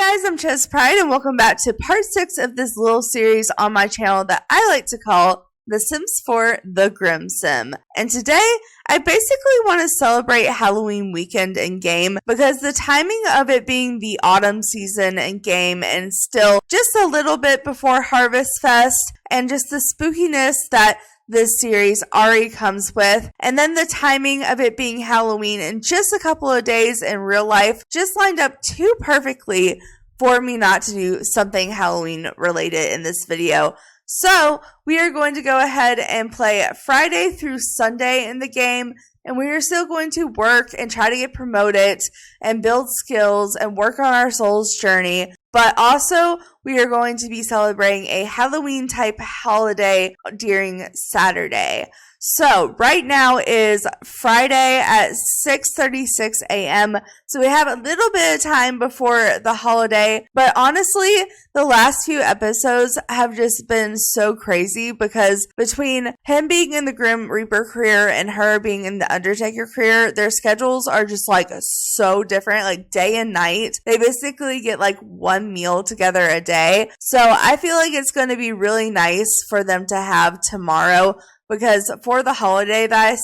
guys, I'm ChezPride and welcome back to part 6 of this little series on my channel that I like to call The Sims 4 The Grim Sim. And today, I basically want to celebrate Halloween weekend in game because the timing of it being the autumn season in game and still just a little bit before Harvest Fest and just the spookiness that this series already comes with, and then the timing of it being Halloween in just a couple of days in real life just lined up too perfectly for me not to do something Halloween related in this video. So we are going to go ahead and play Friday through Sunday in the game, and we are still going to work and try to get promoted and build skills and work on our soul's journey. But also, we are going to be celebrating a Halloween type holiday during Saturday. So, right now is Friday at 6:36 a.m. So, we have a little bit of time before the holiday. But honestly, the last few episodes have just been so crazy because between him being in the Grim Reaper career and her being in the Undertaker career, their schedules are just like so different, like day and night. They basically get like one meal together a day. So, I feel like it's going to be really nice for them to have tomorrow. Because for the holiday that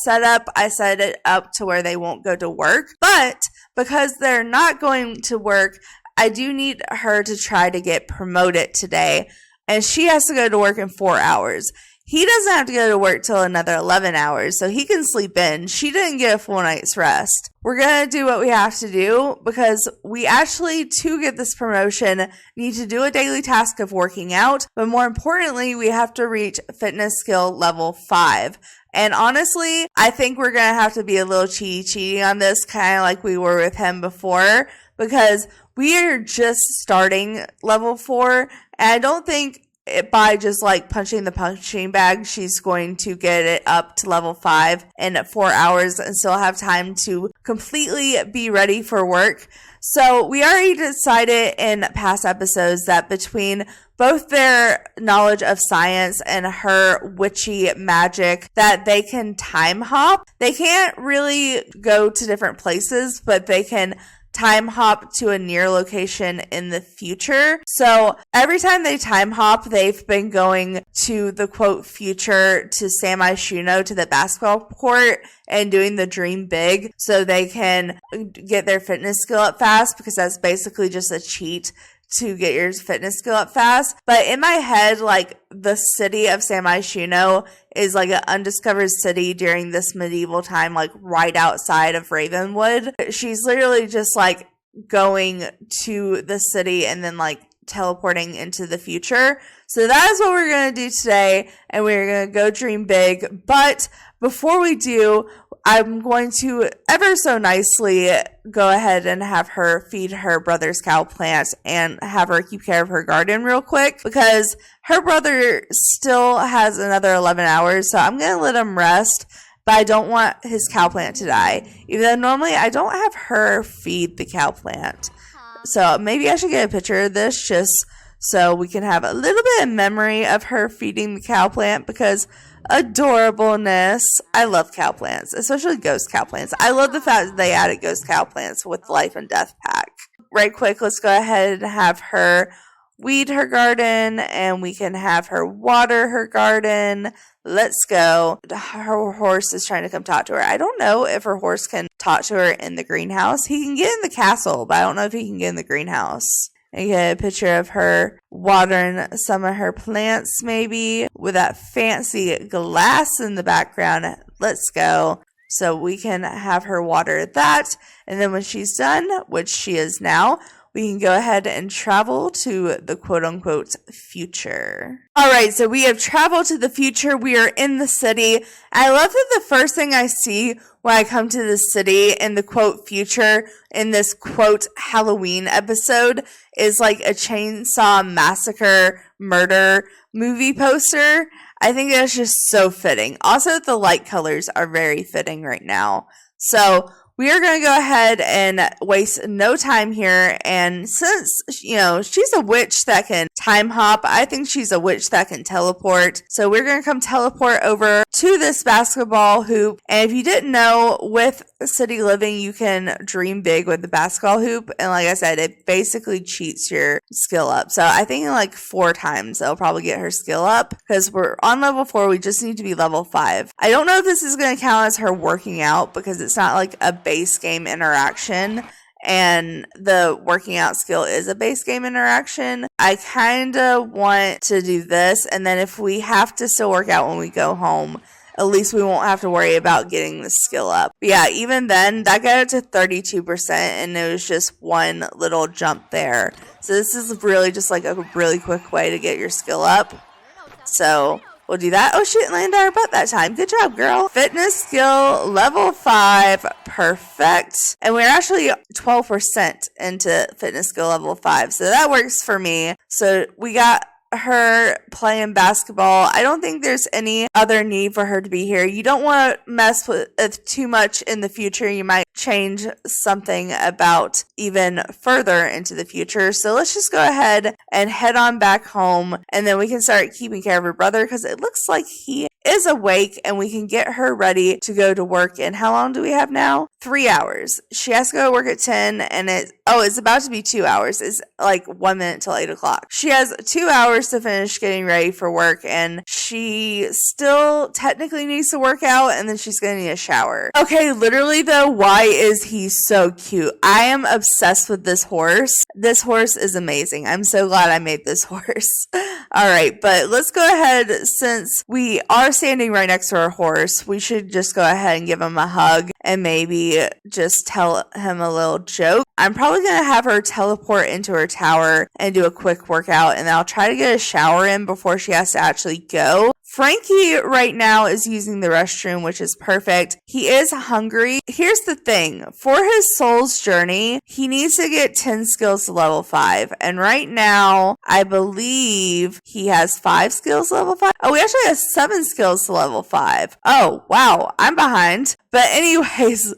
I set it up to where they won't go to work. But because they're not going to work, I do need her to try to get promoted today. And she has to go to work in 4 hours. He doesn't have to go to work till another 11 hours, so he can sleep in. She didn't get a full night's rest. We're going to do what we have to do because we actually, to get this promotion, need to do a daily task of working out. But more importantly, we have to reach fitness skill level 5. And honestly, I think we're going to have to be a little cheating on this, kind of like we were with him before, because we are just starting level 4. And I don't think by just like punching the punching bag, she's going to get it up to level 5 in 4 hours and still have time to completely be ready for work. So we already decided in past episodes that between both their knowledge of science and her witchy magic that they can time hop. They can't really go to different places, but they can time hop to a near location in the future. So every time they time hop, they've been going to the quote future to Samai Shuno to the basketball court and doing the dream big so they can get their fitness skill up fast, because that's basically just a cheat to get your fitness skill up fast. But in my head, like, the city of Samai Shuno is like an undiscovered city during this medieval time, like right outside of Ravenwood. She's literally just like going to the city and then like teleporting into the future. So that is what we're going to do today, and we're going to go dream big. But before we do, I'm going to ever so nicely go ahead and have her feed her brother's cow plants and have her keep care of her garden real quick, because her brother still has another 11 hours. So I'm going to let him rest, but I don't want his cow plant to die, even though normally I don't have her feed the cow plant. So maybe I should get a picture of this just so we can have a little bit of memory of her feeding the cow plant, because adorableness. I love cow plants, especially ghost cow plants. I love the fact that they added ghost cow plants with life and death pack. Right quick, let's go ahead and have her weed her garden, and we can have her water her garden. Let's go. Her horse is trying to come talk to her. I don't know if her horse can talk to her in the greenhouse. He can get in the castle, but I don't know if he can get in the greenhouse. And get a picture of her watering some of her plants, maybe, with that fancy glass in the background. Let's go. So we can have her water that. And then when she's done, which she is now, we can go ahead and travel to the quote-unquote future. All right, so we have traveled to the future. We are in the city. I love that the first thing I see when I come to the city in the quote future in this quote Halloween episode is like a Chainsaw Massacre murder movie poster. I think that's just so fitting. Also, the light colors are very fitting right now. So we are going to go ahead and waste no time here. And since, she's a witch that can time hop, I think she's a witch that can teleport. So we're going to come teleport over to this basketball hoop. And if you didn't know, with City Living, you can dream big with the basketball hoop. And like I said, it basically cheats your skill up. So I think in like 4 times, it'll probably get her skill up because we're on level 4. We just need to be level 5. I don't know if this is going to count as her working out because it's not like a base game interaction. And the working out skill is a base game interaction. I kind of want to do this. And then if we have to still work out when we go home, at least we won't have to worry about getting the skill up. But yeah, even then, that got it to 32%, and it was just one little jump there. So this is really just like a really quick way to get your skill up. So we'll do that. Oh, she didn't land on her butt that time. Good job, girl. Fitness skill, level 5. Perfect. And we're actually 12% into fitness skill level 5. So that works for me. So we got her playing basketball. I don't think there's any other need for her to be here. You don't want to mess with it too much in the future. You might change something about even further into the future. So let's just go ahead and head on back home, and then we can start keeping care of her brother because it looks like he is awake, and we can get her ready to go to work. And how long do we have now? 3 hours. She has to go to work at 10, and it's about to be 2 hours. It's like 1 minute till 8 o'clock. She has 2 hours to finish getting ready for work, and she still technically needs to work out, and then she's gonna need a shower. Okay, literally though, why is he so cute? I am obsessed with this horse. This horse is amazing. I'm so glad I made this horse. All right, but let's go ahead. Since we are standing right next to our horse, we should just go ahead and give him a hug and maybe just tell him a little joke. I'm probably going to have her teleport into her tower and do a quick workout, and then I'll try to get a shower in before she has to actually go. Frankie right now is using the restroom, which is perfect. He is hungry. Here's the thing. For his soul's journey, he needs to get 10 skills to level 5. And right now, I believe he has 5 skills to level 5. Oh, we actually have 7 skills to level 5. Oh, wow. I'm behind. But anyways,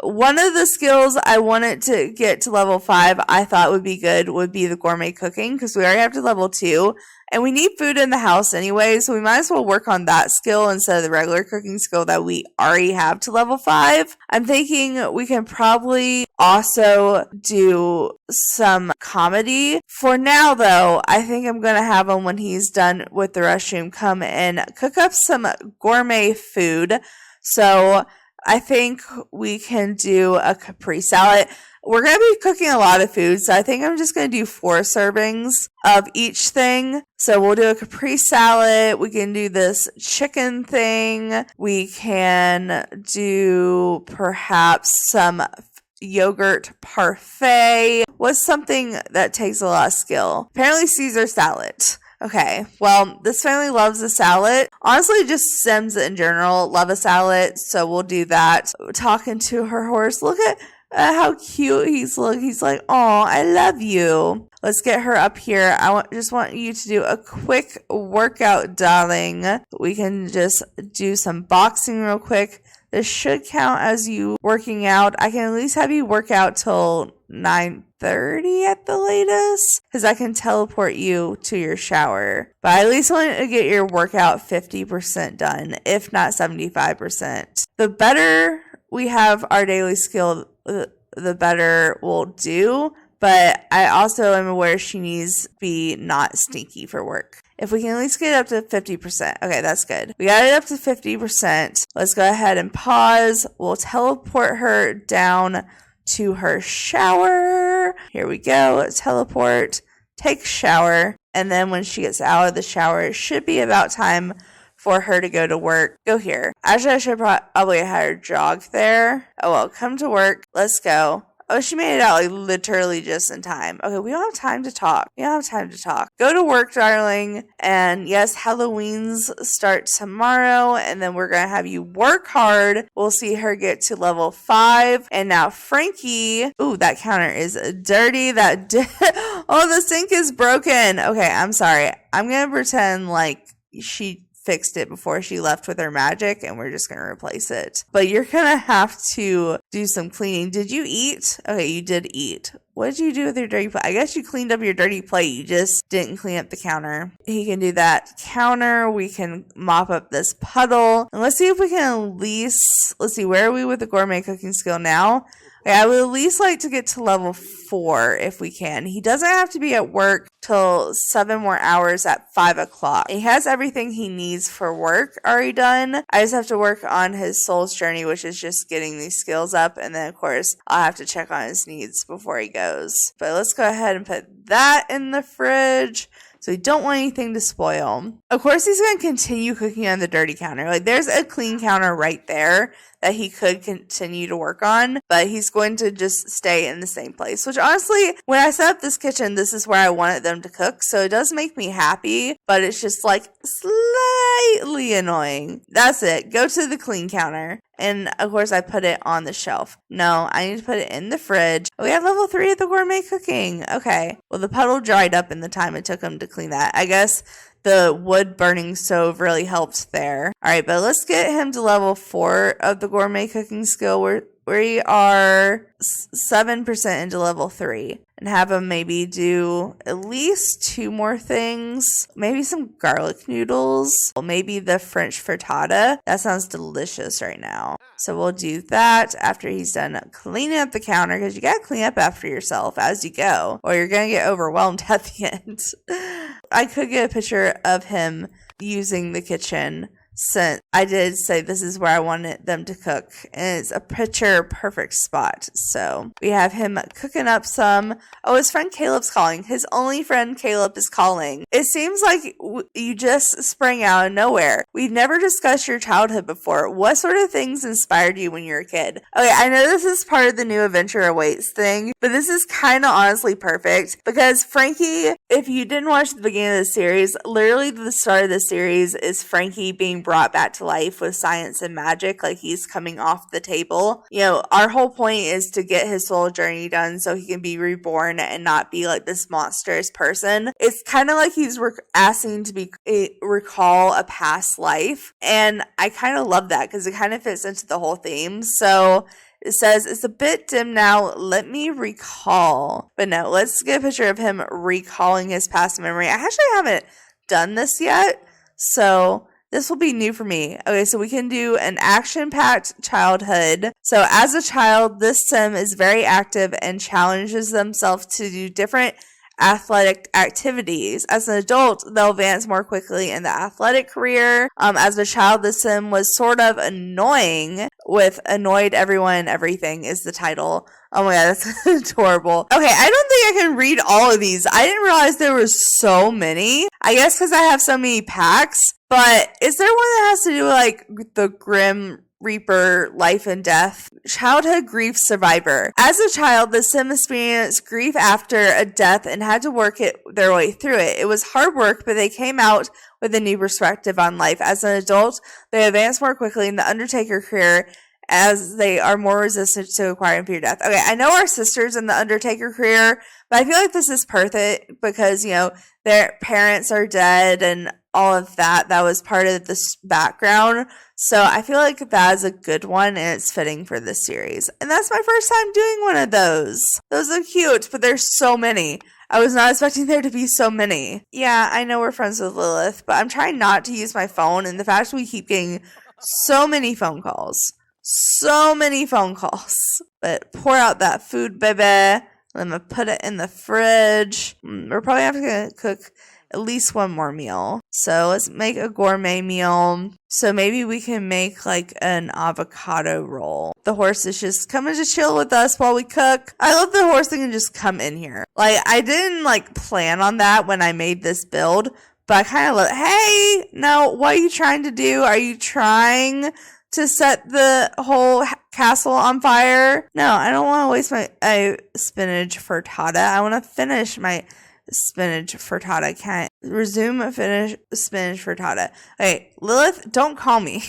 one of the skills I wanted to get to level 5 I thought would be good would be the gourmet cooking, because we already have to level 2. And we need food in the house anyway, so we might as well work on that skill instead of the regular cooking skill that we already have to level 5. I'm thinking we can probably also do some comedy. For now, though, I think I'm going to have him, when he's done with the restroom, come and cook up some gourmet food. So I think we can do a Capri salad. We're going to be cooking a lot of food, so I think I'm just going to do 4 servings of each thing. So we'll do a Capri salad. We can do this chicken thing. We can do perhaps some yogurt parfait. What's something that takes a lot of skill? Apparently Caesar salad. Okay, well, this family loves a salad. Honestly, just Sims in general love a salad, so we'll do that. Talking to her horse. Look at how cute he's like, oh, I love you. Let's get her up here. Just want you to do a quick workout, darling. We can just do some boxing real quick. This should count as you working out. I can at least have you work out till 9:30 at the latest, because I can teleport you to your shower. But I at least want to get your workout 50% done, if not 75%. The better we have our daily skill, the better we'll do. But I also am aware she needs to be not stinky for work. If we can at least get it up to 50%. Okay, that's good. We got it up to 50%. Let's go ahead and pause. We'll teleport her down to her shower. Here we go. Teleport. Take shower. And then when she gets out of the shower, it should be about time for her to go to work. Go here. Actually, I should probably have her jog there. Oh, well, come to work. Let's go. Oh, she made it out like literally just in time. Okay, we don't have time to talk. Go to work, darling. And yes, Halloween's start tomorrow. And then we're going to have you work hard. We'll see her get to level 5. And now Frankie. Ooh, that counter is dirty. Oh, the sink is broken. Okay, I'm sorry. I'm going to pretend like she fixed it before she left with her magic, and we're just going to replace it. But you're going to have to do some cleaning. Did you eat? Okay, you did eat. What did you do with your dirty plate? I guess you cleaned up your dirty plate. You just didn't clean up the counter. He can do that counter. We can mop up this puddle. And let's see if we can at least, let's see, where are we with the gourmet cooking skill now? Okay, I would at least like to get to level 4 if we can. He doesn't have to be at work till 7 more hours at 5 o'clock. He has everything he needs for work already done. I just have to work on his soul's journey, which is just getting these skills up. And then, of course, I'll have to check on his needs before he goes. But let's go ahead and put that in the fridge. So we don't want anything to spoil. Of course, he's going to continue cooking on the dirty counter. Like, there's a clean counter right there that he could continue to work on, but he's going to just stay in the same place. Which, honestly, when I set up this kitchen, this is where I wanted them to cook. So it does make me happy, but it's just, like, slightly annoying. That's it. Go to the clean counter. And, of course, I put it on the shelf. No, I need to put it in the fridge. We have level 3 of the gourmet cooking. Okay. Well, the puddle dried up in the time it took him to clean that. I guess the wood burning stove really helped there. All right, but let's get him to level 4 of the gourmet cooking skill. We are 7% into level 3. And have him maybe do at least 2 more things. Maybe some garlic noodles. Maybe the French frittata. That sounds delicious right now. So we'll do that after he's done cleaning up the counter. Because you got to clean up after yourself as you go. Or you're going to get overwhelmed at the end. I could get a picture of him using the kitchen, since I did say this is where I wanted them to cook, and it's a picture perfect spot. So we have him cooking up some. Oh, his friend Caleb's calling. His only friend Caleb is calling. It seems like you just sprang out of nowhere. We've never discussed your childhood before. What sort of things inspired you when you were a kid? Okay, I know this is part of the new Adventure Awaits thing, but this is kind of honestly perfect because Frankie, if you didn't watch the beginning of the series, literally the start of the series is Frankie being brought back to life with science and magic, like he's coming off the table. You know, our whole point is to get his soul journey done so he can be reborn and not be like this monstrous person. It's kind of like he's asking to be recall a past life, and I kind of love that because it kind of fits into the whole theme. So it says, it's a bit dim now. Let me recall. But no, let's get a picture of him recalling his past memory. I actually haven't done this yet, so this will be new for me. Okay, so we can do an action-packed childhood. So as a child, this sim is very active and challenges themselves to do different athletic activities. As an adult, they'll advance more quickly in the athletic career. As a child, the sim was sort of annoying with Annoyed Everyone and Everything is the title. Oh my god, that's adorable. Okay, I don't think I can read all of these. I didn't realize there were so many. I guess because I have so many packs. But is there one that has to do with like the Grim Reaper, life and death? Childhood grief survivor. As a child, the sim experienced grief after a death and had to work their way through it. It was hard work, but they came out with a new perspective on life. As an adult, they advanced more quickly in the Undertaker career as they are more resistant to acquiring fear death. Okay, I know our sisters in the Undertaker career, but I feel like this is perfect because, you know, their parents are dead and all of that. That was part of this background. So I feel like that is a good one and it's fitting for this series. And that's my first time doing one of those. Those are cute, but there's so many. I was not expecting there to be so many. Yeah, I know we're friends with Lilith, but I'm trying not to use my phone. And the fact we keep getting so many phone calls. So many phone calls. But pour out that food, baby. I'm going to put it in the fridge. We're probably going to cook at least one more meal. So let's make a gourmet meal. So maybe we can make like an avocado roll. The horse is just coming to chill with us while we cook. I love the horse thing and just come in here. Like I didn't like plan on that when I made this build, but I kind of love, hey, no, what are you trying to do? Are you trying to set the whole castle on fire? No, I don't want to waste my spinach frittata. I want to finish my spinach frittata. Can't resume finish spinach frittata. Okay, Lilith, don't call me.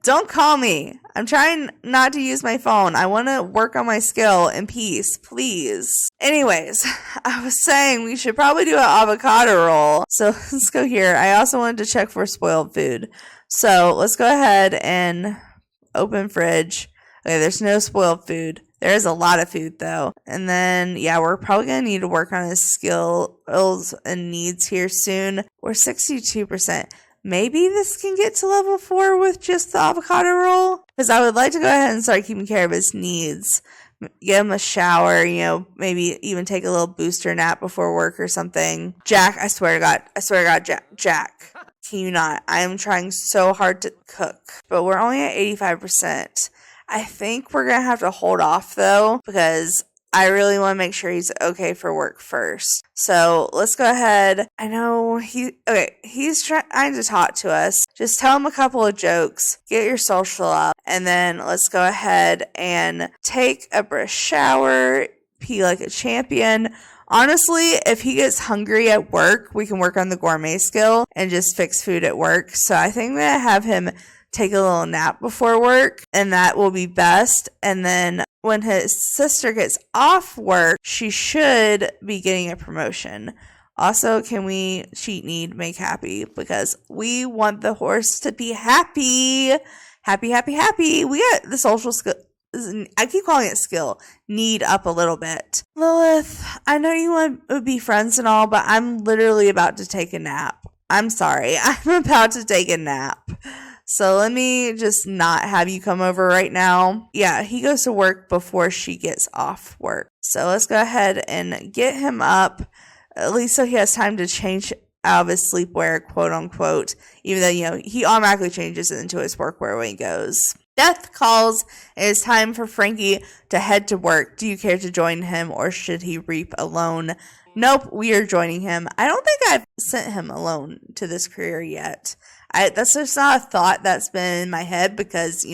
Don't call me. I'm trying not to use my phone. I want to work on my skill in peace, please. Anyways, I was saying we should probably do an avocado roll. So let's go here. I also wanted to check for spoiled food. So let's go ahead and open fridge. Okay, there's no spoiled food. There is a lot of food though. And then, yeah, we're probably going to need to work on his skills and needs here soon. We're 62%. Maybe this can get to level 4 with just the avocado roll. Because I would like to go ahead and start keeping care of his needs. Give him a shower, maybe even take a little booster nap before work or something. Jack, I swear to God, Jack. Can you not? I am trying so hard to cook. But we're only at 85%. I think we're going to have to hold off though, because I really want to make sure he's okay for work first. So let's go ahead. I know he's trying to talk to us. Just tell him a couple of jokes, get your social up, and then let's go ahead and take a brush shower, pee like a champion. Honestly, if he gets hungry at work, we can work on the gourmet skill and just fix food at work. So I think I'm going to have him take a little nap before work, and that will be best. And then when his sister gets off work, she should be getting a promotion. Also, can we cheat need make happy? Because we want the horse to be happy. Happy. We got the social skill. I keep calling it skill. Need up a little bit. Lilith, I know you want to be friends and all, but I'm literally about to take a nap. I'm sorry. I'm about to take a nap. So let me just not have you come over right now. Yeah, he goes to work before she gets off work. So let's go ahead and get him up, at least so he has time to change out of his sleepwear, quote unquote, even though, he automatically changes it into his workwear when he goes. Death calls. It is time for Frankie to head to work. Do you care to join him, or should he reap alone? Nope, we are joining him. I don't think I've sent him alone to this career yet. That's just not a thought that's been in my head because,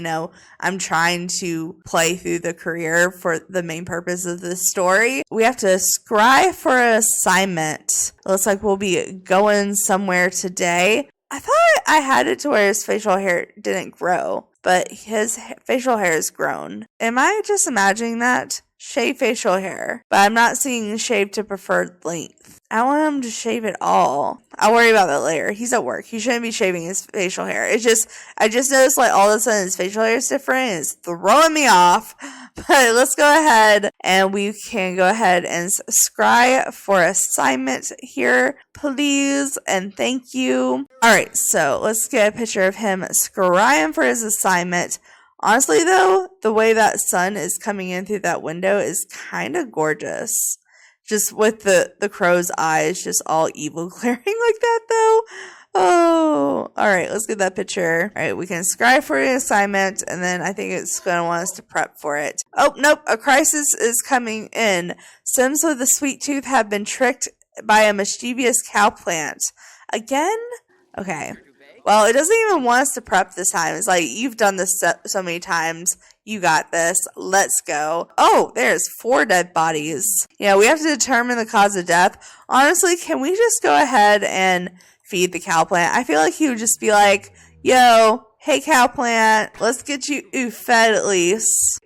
I'm trying to play through the career for the main purpose of this story. We have to scry for an assignment. Looks like we'll be going somewhere today. I thought I had it to where his facial hair didn't grow, but his facial hair is grown. Am I just imagining that? Shave facial hair, but I'm not seeing shave to preferred length. I want him to shave it all. I'll worry about that later. He's at work. He shouldn't be shaving his facial hair. I just noticed all of a sudden his facial hair is different. And it's throwing me off. But let's go ahead and we can go ahead and scry for assignment here, please. And thank you. All right, so let's get a picture of him scrying for his assignment. Honestly, though, the way that sun is coming in through that window is kind of gorgeous. Just with the crow's eyes just all evil glaring like that, though. Oh, all right, let's get that picture. All right, we can scribe for an assignment, and then I think it's going to want us to prep for it. Oh, nope, a crisis is coming in. Sims with a sweet tooth have been tricked by a mischievous cow plant. Again? Okay. Well, it doesn't even want us to prep this time. It's like, you've done this so many times. You got this. Let's go. Oh, there's 4 dead bodies. We have to determine the cause of death. Honestly, can we just go ahead and feed the cow plant? I feel like he would just be like, yo, hey, cow plant, let's get you fed at least.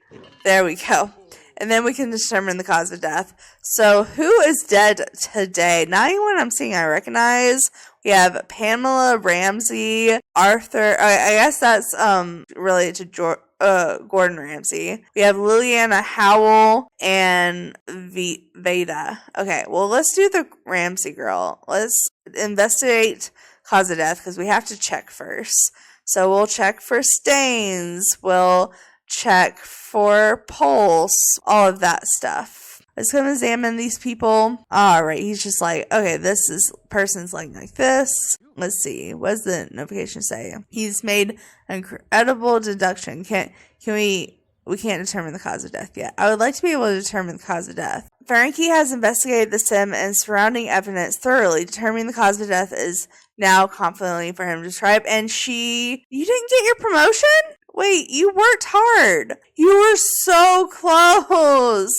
There we go. And then we can determine the cause of death. So who is dead today? Not anyone I'm seeing I recognize. We have Pamela Ramsey, Arthur. I guess that's related to Gordon Ramsay. We have Liliana Howell and Veda. Okay, well, let's do the Ramsey girl. Let's investigate cause of death because we have to check first. So we'll check for stains. We'll check for pulse. All of that stuff. Let's go examine these people. All right, he's just like, okay, person's like this. Let's see, what does the notification say? He's made an incredible deduction. We can't determine the cause of death yet. I would like to be able to determine the cause of death. Frankie has investigated the sim and surrounding evidence thoroughly. Determining the cause of death is now confidently for him to describe. And you didn't get your promotion? Wait, you worked hard. You were so close.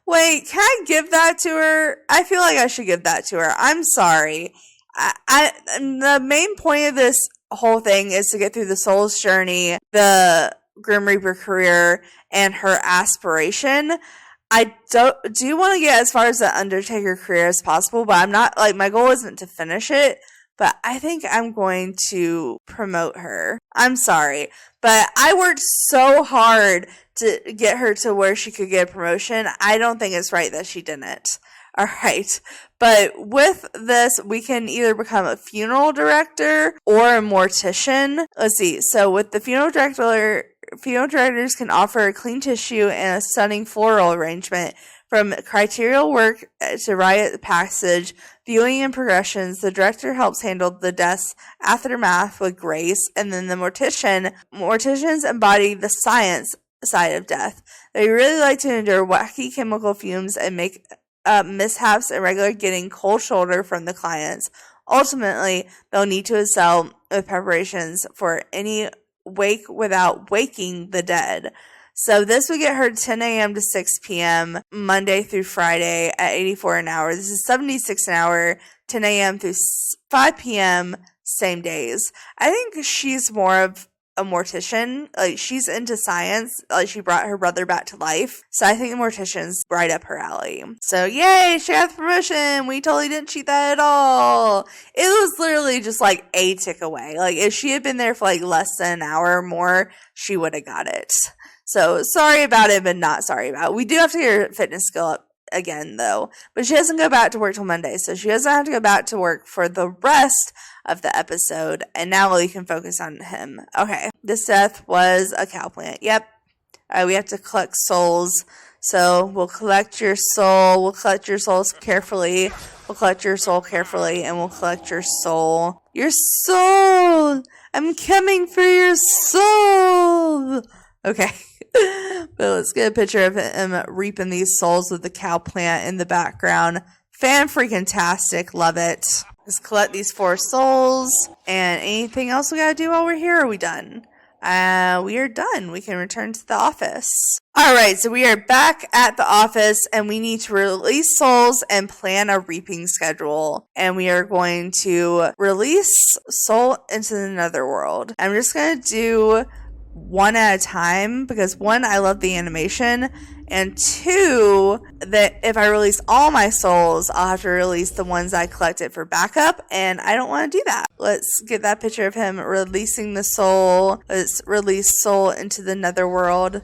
Wait, can I give that to her? I feel like I should give that to her. I'm sorry. The main point of this whole thing is to get through the soul's journey, the Grim Reaper career, and her aspiration. I do want to get as far as the Undertaker career as possible, but I'm not, like, my goal isn't to finish it, but I think I'm going to promote her. I'm sorry, but I worked so hard to get her to where she could get a promotion. I don't think it's right that she didn't. All right. But with this, we can either become a funeral director or a mortician. Let's see. So with the funeral directors can offer a clean tissue and a stunning floral arrangement. From criteria work to rite of passage, viewing and progressions, the director helps handle the death's aftermath with grace, and then the morticians embody the science side of death. They really like to endure wacky chemical fumes and make mishaps and regular getting cold shoulder from the clients. Ultimately, they'll need to excel with preparations for any wake without waking the dead. So this would get her 10 a.m. to 6 p.m. Monday through Friday at $84 an hour. This is $76 an hour, 10 a.m. through 5 p.m. same days. I think she's more of a mortician. Like, she's into science. Like, she brought her brother back to life. So I think the mortician's right up her alley. So yay, she got the promotion. We totally didn't cheat that at all. It was literally just like a tick away. Like, if she had been there for like less than an hour or more, she would have got it. So sorry about it, but not sorry about it. We do have to get her fitness skill up again, though. But she doesn't go back to work till Monday, so she doesn't have to go back to work for the rest of the episode. And now we can focus on him. Okay, this death was a cow plant. Yep. We have to collect souls. So we'll collect your soul. We'll collect your souls carefully. We'll collect your soul carefully, and we'll collect your soul. Your soul! I'm coming for your soul! Okay. But let's get a picture of him reaping these souls with the cow plant in the background. Fan-freaking-tastic. Love it. Let's collect these 4 souls. And anything else we gotta do while we're here, or are we done? We are done. We can return to the office. Alright, so we are back at the office, and we need to release souls and plan a reaping schedule. And we are going to release soul into the netherworld. I'm just gonna do one at a time, because 1, I love the animation, and 2, that if I release all my souls, I'll have to release the ones I collected for backup, and I don't want to do that. Let's get that picture of him releasing the soul. Let's release soul into the netherworld.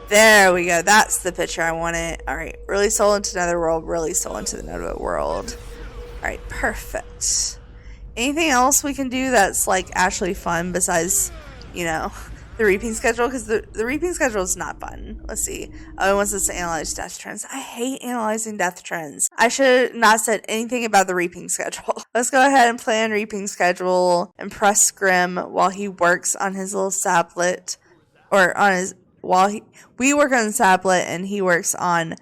There we go. That's the picture I wanted. Alright, release soul into netherworld, release soul into the netherworld. Alright, perfect. Anything else we can do that's like actually fun besides, you know, the reaping schedule? Because the reaping schedule is not fun. Let's see. Oh, it wants us to analyze death trends. I hate analyzing death trends. I should not said anything about the reaping schedule. Let's go ahead and plan reaping schedule and press Grim while he works on his little sablet. Or on his, we work on the sablet and he works on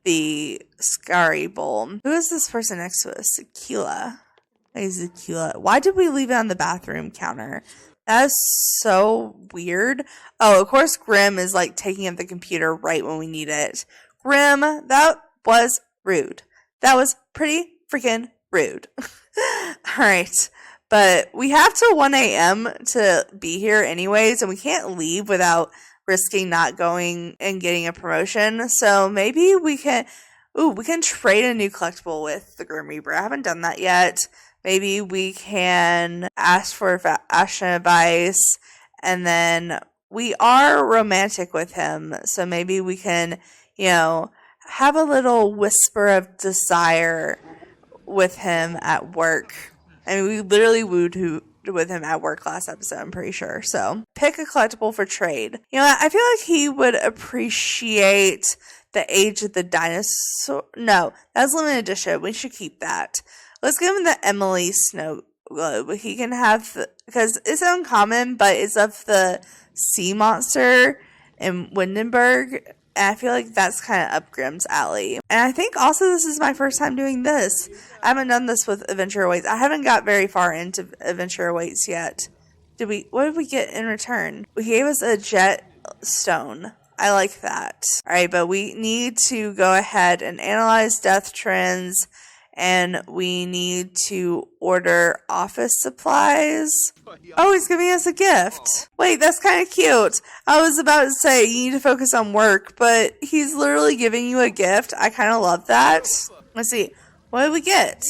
the Scary Bowl. Who is this person next to us? Aquila. Hey, Aquila. Why did we leave it on the bathroom counter? That's so weird. Oh, of course, Grim is like taking up the computer right when we need it. Grim, that was rude. That was pretty freaking rude. Alright. But we have till 1 a.m. to be here anyways, and we can't leave without risking not going and getting a promotion. So maybe we can trade a new collectible with the Grim Reaper. I haven't done that yet. Maybe we can ask for fashion advice, and then we are romantic with him, so maybe we can, you know, have a little whisper of desire with him at work. I mean, we literally wooed with him at work last episode, I'm pretty sure. So pick a collectible for trade. You know, I feel like he would appreciate the Age of the Dinosaur. No, that's limited edition. We should keep that. Let's give him the Emily Snow Globe. He can have, because it's uncommon, but it's of the sea monster in Windenburg. And I feel like that's kind of up Grim's alley. And I think also this is my first time doing this. I haven't done this with Adventure Awaits. I haven't got very far into Adventure Awaits yet. What did we get in return? We gave us a jet stone. I like that. Alright, but we need to go ahead and analyze death trends and we need to order office supplies. Oh, he's giving us a gift. Wait, that's kind of cute. I was about to say you need to focus on work, but he's literally giving you a gift. I kind of love that. Let's see. What did we get?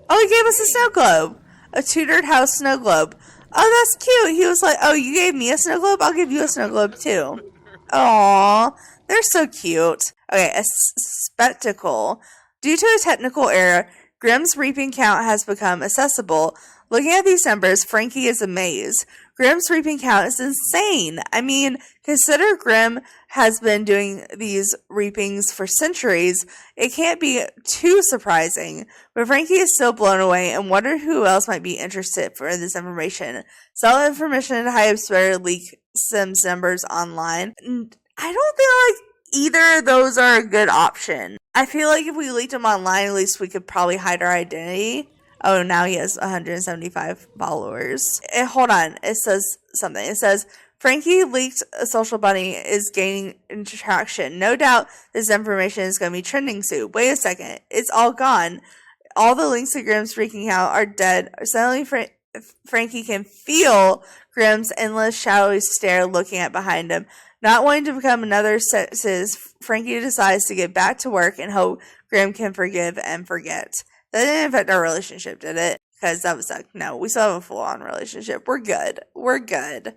Oh, he gave us a snow globe. A tutored house snow globe. Oh, that's cute. He was like, oh, you gave me a snow globe? I'll give you a snow globe too. Aww, they're so cute. Okay, a spectacle. Due to a technical error, Grimm's reaping count has become accessible. Looking at these numbers, Frankie is amazed. Grimm's reaping count is insane. I mean, consider Grimm has been doing these reapings for centuries. It can't be too surprising. But Frankie is still blown away and wonders who else might be interested for this information. Sell information to better leak Sims numbers online. I don't feel like either of those are a good option. I feel like if we leaked them online, at least we could probably hide our identity. Oh, now he has 175 followers. Hold on. It says something. It says, Frankie leaked a social bunny is gaining traction. No doubt this information is going to be trending soon. Wait a second. It's all gone. All the links to Grimm's freaking out are dead. Suddenly, Frankie can feel Grimm's endless shadowy stare looking at behind him. Not wanting to become another sexist, Frankie decides to get back to work and hope Grimm can forgive and forget. That didn't affect our relationship, did it? Because that was like, no, we still have a full-on relationship. We're good. We're good.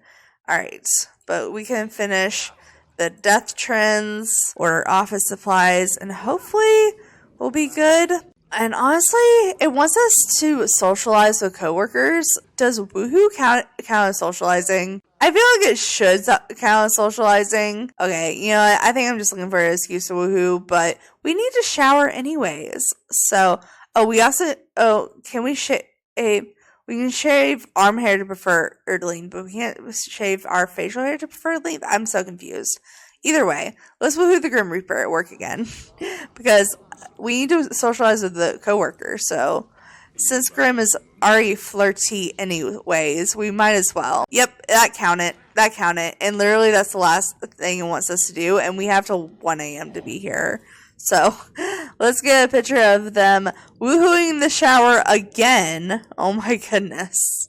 Alright, but we can finish the death trends, order office supplies, and hopefully we'll be good. And honestly, it wants us to socialize with coworkers. Does woohoo count as socializing? I feel like it should count as socializing. Okay, you know what? I think I'm just looking for an excuse to woohoo, but we need to shower anyways. So, we can shave arm hair to prefer length, but we can't shave our facial hair to prefer length. I'm so confused. Either way, let's woohoo the Grim Reaper at work again. Because we need to socialize with the coworker. So, since Grim is already flirty anyways, we might as well. Yep, that counted. And literally that's the last thing it wants us to do. And we have till 1 a.m. to be here. So, let's get a picture of them woohooing the shower again. Oh my goodness.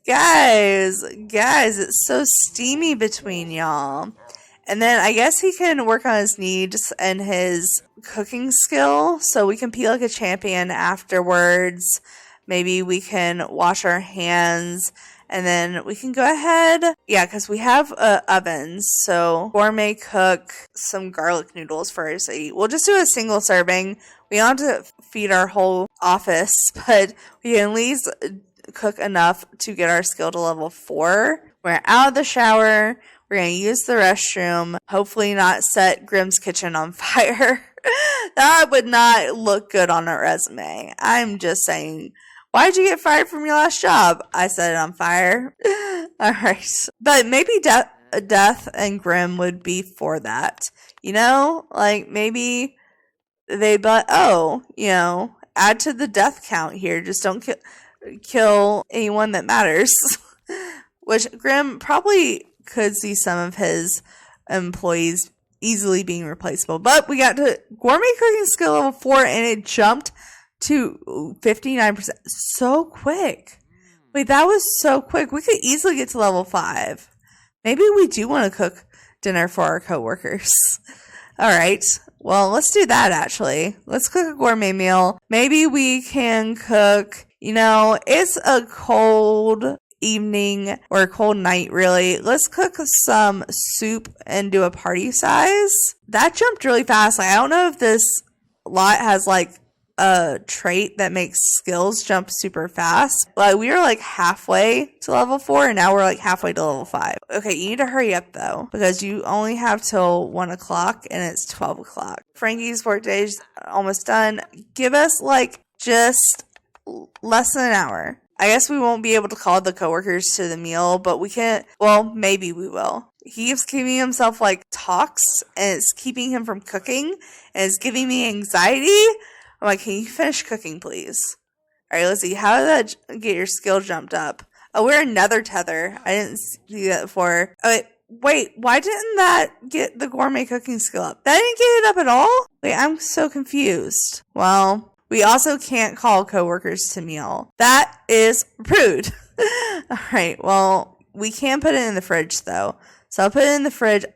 Guys, it's so steamy between y'all. And then I guess he can work on his needs and his cooking skill. So we can be like a champion afterwards. Maybe we can wash our hands. And then we can go ahead. Yeah, because we have ovens. So gourmet cook some garlic noodles for us to eat. We'll just do a single serving. We don't have to feed our whole office. But we can at least cook enough to get our skill to level 4. We're out of the shower. We're going to use the restroom. Hopefully not set Grimm's kitchen on fire. That would not look good on a resume. I'm just saying. Why'd you get fired from your last job? I set it on fire. Alright. But maybe Death and Grimm would be for that. You know? Like, maybe add to the death count here. Just don't kill anyone that matters. Which Grimm probably could see some of his employees easily being replaceable. But we got to gourmet cooking skill level 4 and it jumped to 59%. So quick. Wait, that was so quick. We could easily get to level 5. Maybe we do want to cook dinner for our coworkers. Alright. Well, let's do that actually. Let's cook a gourmet meal. Maybe we can cook, it's a cold evening or a cold night really. Let's cook some soup and do a party size. That jumped really fast. I don't know if this lot has a trait that makes skills jump super fast. We were halfway to level 4 and now we're halfway to level 5. Okay, you need to hurry up though because you only have till 1 o'clock and it's 12 o'clock. Frankie's workday's almost done. Give us just less than an hour. I guess we won't be able to call the coworkers to the meal, but we can. Well, maybe we will. He keeps giving himself talks, and it's keeping him from cooking, and it's giving me anxiety. I'm like, can you finish cooking, please? All right, let's see. How did that get your skill jumped up? Oh, we're another tether. I didn't see that before. Oh, wait, why didn't that get the gourmet cooking skill up? That didn't get it up at all? Wait, I'm so confused. Well, We also can't call coworkers to meal. That is rude. All right, well, we can put it in the fridge, though. So I'll put it in the fridge.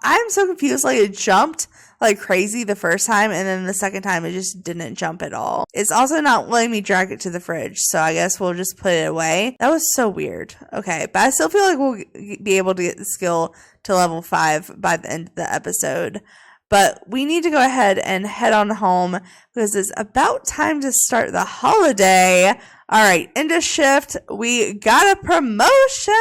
I'm so confused. Like, it jumped like crazy the first time, and then the second time it just didn't jump at all. It's also not letting me drag it to the fridge, so I guess we'll just put it away. That was so weird. Okay, but I still feel like we'll be able to get the skill to level 5 by the end of the episode. But we need to go ahead and head on home because it's about time to start the holiday. All right, end of shift. We got a promotion.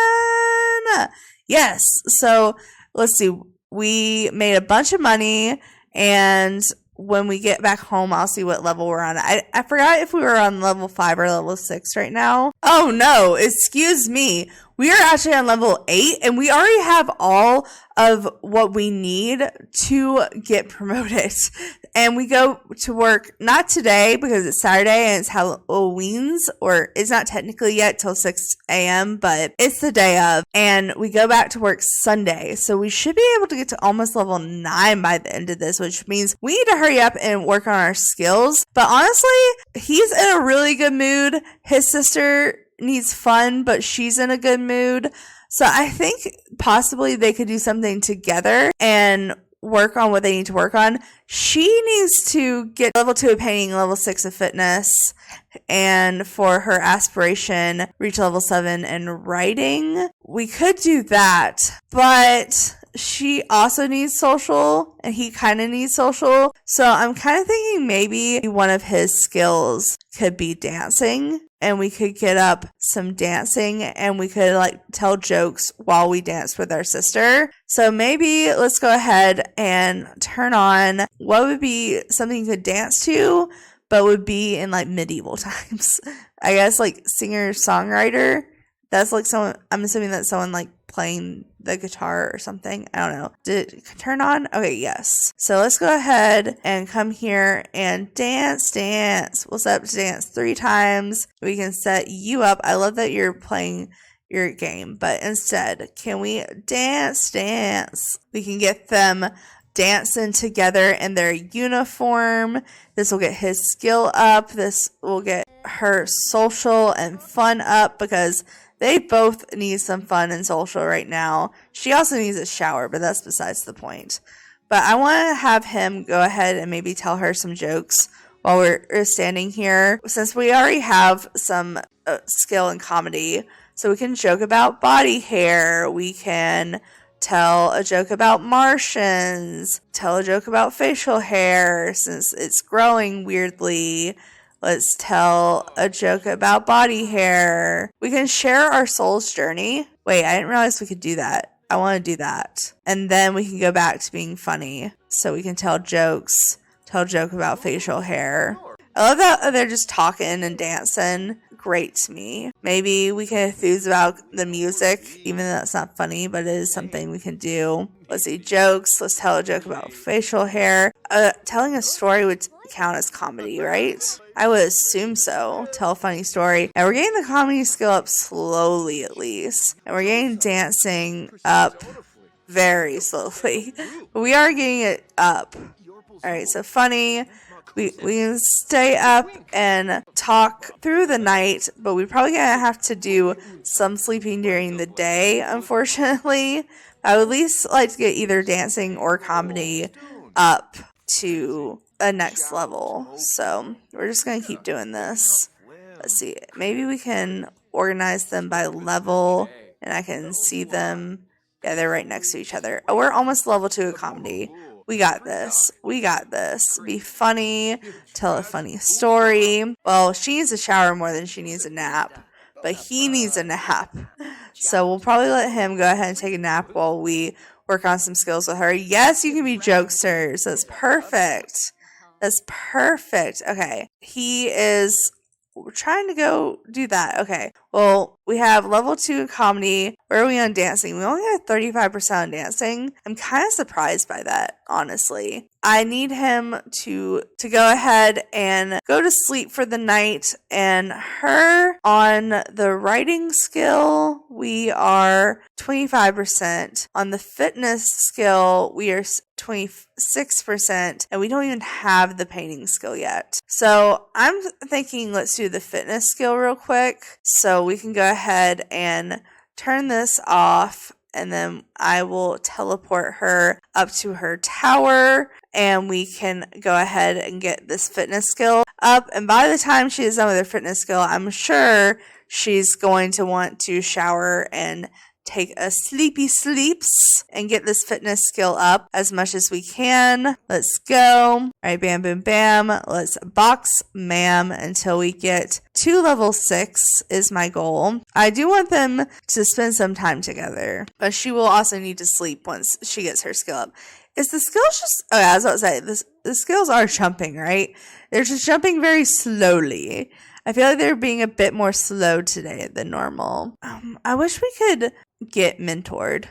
Yes. So let's see. We made a bunch of money, and when we get back home, I'll see what level we're on. I forgot if we were on level 5 or level 6 right now. Oh no, excuse me. We are actually on level 8, and we already have all of what we need to get promoted. And we go to work, not today because it's Saturday and it's Halloween's, or it's not technically yet till 6 a.m., but it's the day of. And we go back to work Sunday. So we should be able to get to almost level 9 by the end of this, which means we need to hurry up and work on our skills. But honestly, he's in a really good mood. His sister needs fun, but she's in a good mood. So I think possibly they could do something together and work on what they need to work on. She needs to get level 2 of painting, level 6 of fitness, and for her aspiration, reach level 7 in writing. We could do that, but she also needs social, and he kind of needs social. So I'm kind of thinking maybe one of his skills could be dancing, and we could get up some dancing, and we could like tell jokes while we dance with our sister. So maybe let's go ahead and turn on what would be something you could dance to, but would be in like medieval times. I guess like singer-songwriter. That's like someone, I'm assuming that's someone like playing the guitar or something. I don't know. Did it turn on? Okay, yes. So let's go ahead and come here and dance. We'll set up to dance 3 times. We can set you up. I love that you're playing your game, but instead, can we dance? We can get them dancing together in their uniform. This will get his skill up. This will get her social and fun up because they both need some fun and social right now. She also needs a shower, but that's besides the point. But I want to have him go ahead and maybe tell her some jokes while we're standing here. Since we already have some skill in comedy, so we can joke about body hair. We can tell a joke about Martians. Tell a joke about facial hair since it's growing weirdly. Let's tell a joke about body hair. We can share our soul's journey. Wait, I didn't realize we could do that. I want to do that. And then we can go back to being funny. So we can tell jokes. Tell a joke about facial hair. I love that they're just talking and dancing. Great to me. Maybe we can enthuse about the music, even though that's not funny, but it is something we can do. Let's see, jokes. Let's tell a joke about facial hair. Telling a story would count as comedy, right? I would assume so. Tell a funny story. And we're getting the comedy skill up slowly, at least. And we're getting dancing up very slowly. But we are getting it up. All right, so funny. We can stay up and talk through the night, but we're probably going to have to do some sleeping during the day, unfortunately. I would at least like to get either dancing or comedy up to a next level. So we're just going to keep doing this. Let's see. Maybe we can organize them by level, and I can see them. Yeah, they're right next to each other. Oh, we're almost level 2 of comedy. We got this. Be funny. Tell a funny story. Well, she needs a shower more than she needs a nap. But he needs a nap. So we'll probably let him go ahead and take a nap while we work on some skills with her. Yes, you can be jokesters. That's perfect. Okay. He is trying to go do that. Okay. Well, we have level 2 comedy. Where are we on dancing? We only got 35% on dancing. I'm kind of surprised by that, honestly. I need him to go ahead and go to sleep for the night. And her, on the writing skill, we are 25%. On the fitness skill, we are 26%. And we don't even have the painting skill yet. So I'm thinking let's do the fitness skill real quick. So we can go ahead and turn this off. And then I will teleport her up to her tower, and we can go ahead and get this fitness skill up. And by the time she is done with her fitness skill, I'm sure she's going to want to shower and take a sleepy sleeps and get this fitness skill up as much as we can. Let's go. All right, bam, bam, bam. Let's box ma'am until we get to level 6 is my goal. I do want them to spend some time together, but she will also need to sleep once she gets her skill up. Is the skills just... Oh, yeah, I was about to say, the skills are jumping, right? They're just jumping very slowly. I feel like they're being a bit more slow today than normal. I wish we could get mentored.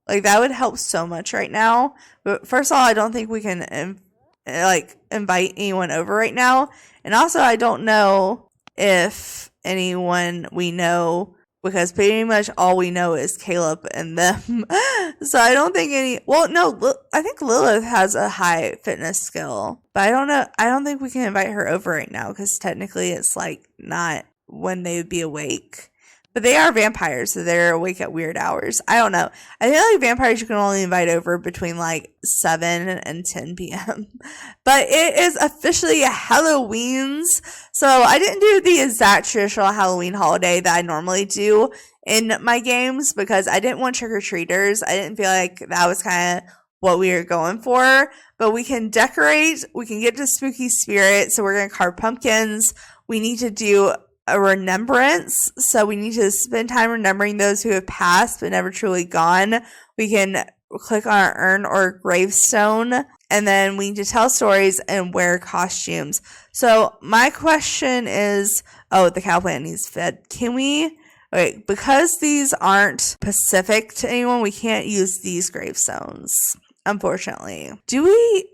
Like, that would help so much right now. But first of all, I don't think we can invite anyone over right now. And also, I don't know if anyone we know, because pretty much all we know is Caleb and them. So I don't think I think Lilith has a high fitness skill, but I don't know. I don't think we can invite her over right now because technically it's like not when they would be awake. But they are vampires, so they're awake at weird hours. I don't know. I feel like vampires you can only invite over between like 7 and 10 p.m. But it is officially Halloween's. So I didn't do the exact traditional Halloween holiday that I normally do in my games because I didn't want trick-or-treaters. I didn't feel like that was kind of what we were going for. But we can decorate. We can get to spooky spirit. So we're going to carve pumpkins. We need to do a remembrance, so we need to spend time remembering those who have passed but never truly gone. We can click on our urn or gravestone, and then we need to tell stories and wear costumes. So my question is, the cow plant needs fed. Can we, because these aren't specific to anyone, we can't use these gravestones, unfortunately. Do we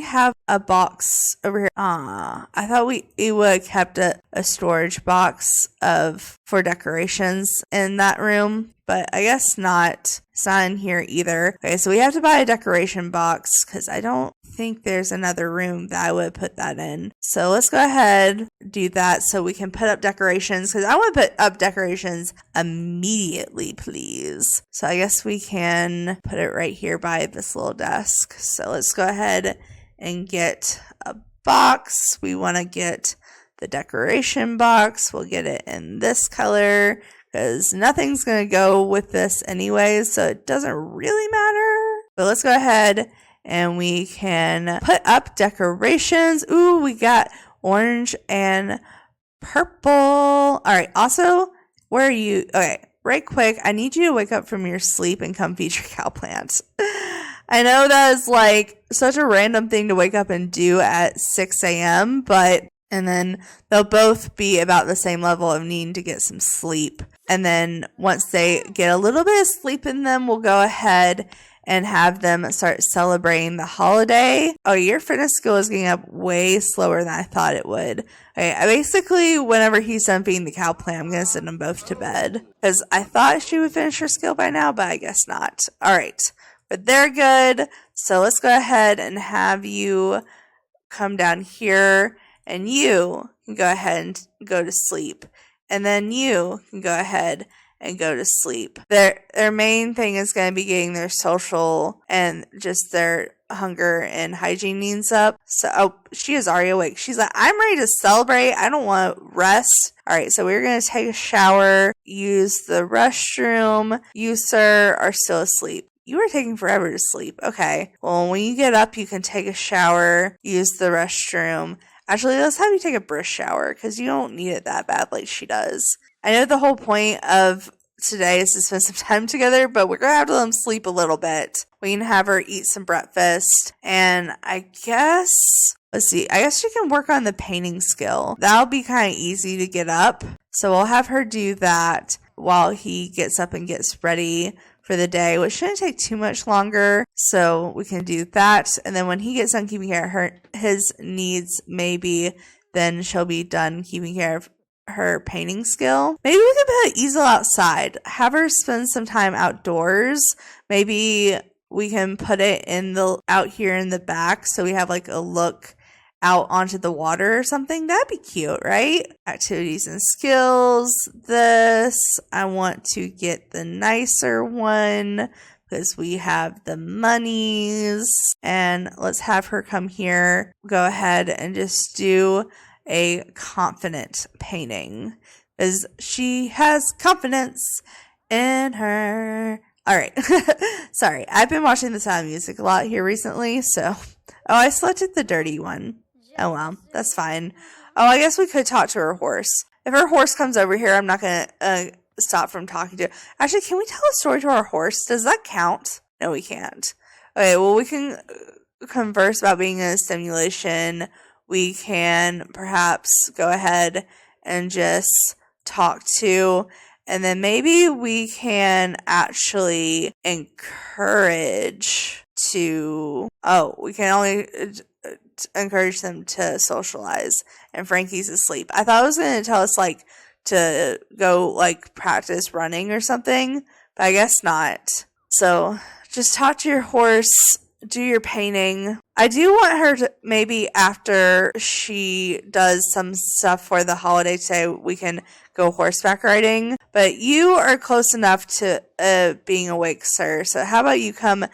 have a box over here? I thought we would have kept a storage box for decorations in that room, but I guess not. It's not in here either. Okay, so we have to buy a decoration box because I don't think there's another room that I would put that in. So let's go ahead, do that so we can put up decorations because I want to put up decorations immediately, please. So I guess we can put it right here by this little desk. So let's go ahead and get a box. We want to get the decoration box. We'll get it in this color because nothing's going to go with this anyways, so it doesn't really matter. But let's go ahead and we can put up decorations. Ooh, we got orange and purple. All right, also, where are you? Okay, right quick, I need you to wake up from your sleep and come feed your cow plants. I know that is like such a random thing to wake up and do at 6 a.m., and then they'll both be about the same level of needing to get some sleep. And then once they get a little bit of sleep in them, we'll go ahead and have them start celebrating the holiday. Oh, your fitness skill is getting up way slower than I thought it would. Okay, I basically, whenever he's done feeding the cow plant, I'm going to send them both to bed. Because I thought she would finish her skill by now, but I guess not. All right, but they're good. So let's go ahead and have you come down here. And you can go ahead and go to sleep. And then you can go ahead and go to sleep. Their main thing is going to be getting their social and just their hunger and hygiene needs up. So, she is already awake. She's like, I'm ready to celebrate. I don't want to rest. All right, so we're going to take a shower, use the restroom. You, sir, are still asleep. You were taking forever to sleep. Okay. Well, when you get up, you can take a shower, use the restroom. Actually, let's have you take a brisk shower because you don't need it that bad like she does. I know the whole point of today is to spend some time together, but we're going to have to let them sleep a little bit. We can have her eat some breakfast. And I guess, let's see, I guess she can work on the painting skill. That'll be kind of easy to get up. So we'll have her do that. while he gets up and gets ready for the day, which shouldn't take too much longer. So we can do that. And then when he gets done keeping care of his needs, maybe then she'll be done keeping care of her painting skill. Maybe we can put an easel outside, have her spend some time outdoors. Maybe we can put it out here in the back so we have like a look out onto the water or something. That'd be cute, right? Activities and skills. I want to get the nicer one because we have the monies. And let's have her come here. Go ahead and just do a confident painting because she has confidence in her. All right. Sorry. I've been watching The Sound of Music a lot here recently. So, I selected the dirty one. Oh, well, that's fine. Oh, I guess we could talk to her horse. If her horse comes over here, I'm not going to stop from talking to her. Actually, can we tell a story to our horse? Does that count? No, we can't. Okay, well, we can converse about being in a simulation. We can perhaps go ahead and just talk to, and then maybe we can actually encourage we can only encourage them to socialize, and Frankie's asleep. I thought it was going to tell us like to go like practice running or something, but I guess not. So just talk to your horse, do your painting. I do want her to, maybe after she does some stuff for the holiday today, we can go horseback riding, but you are close enough to being awake, sir. So how about you come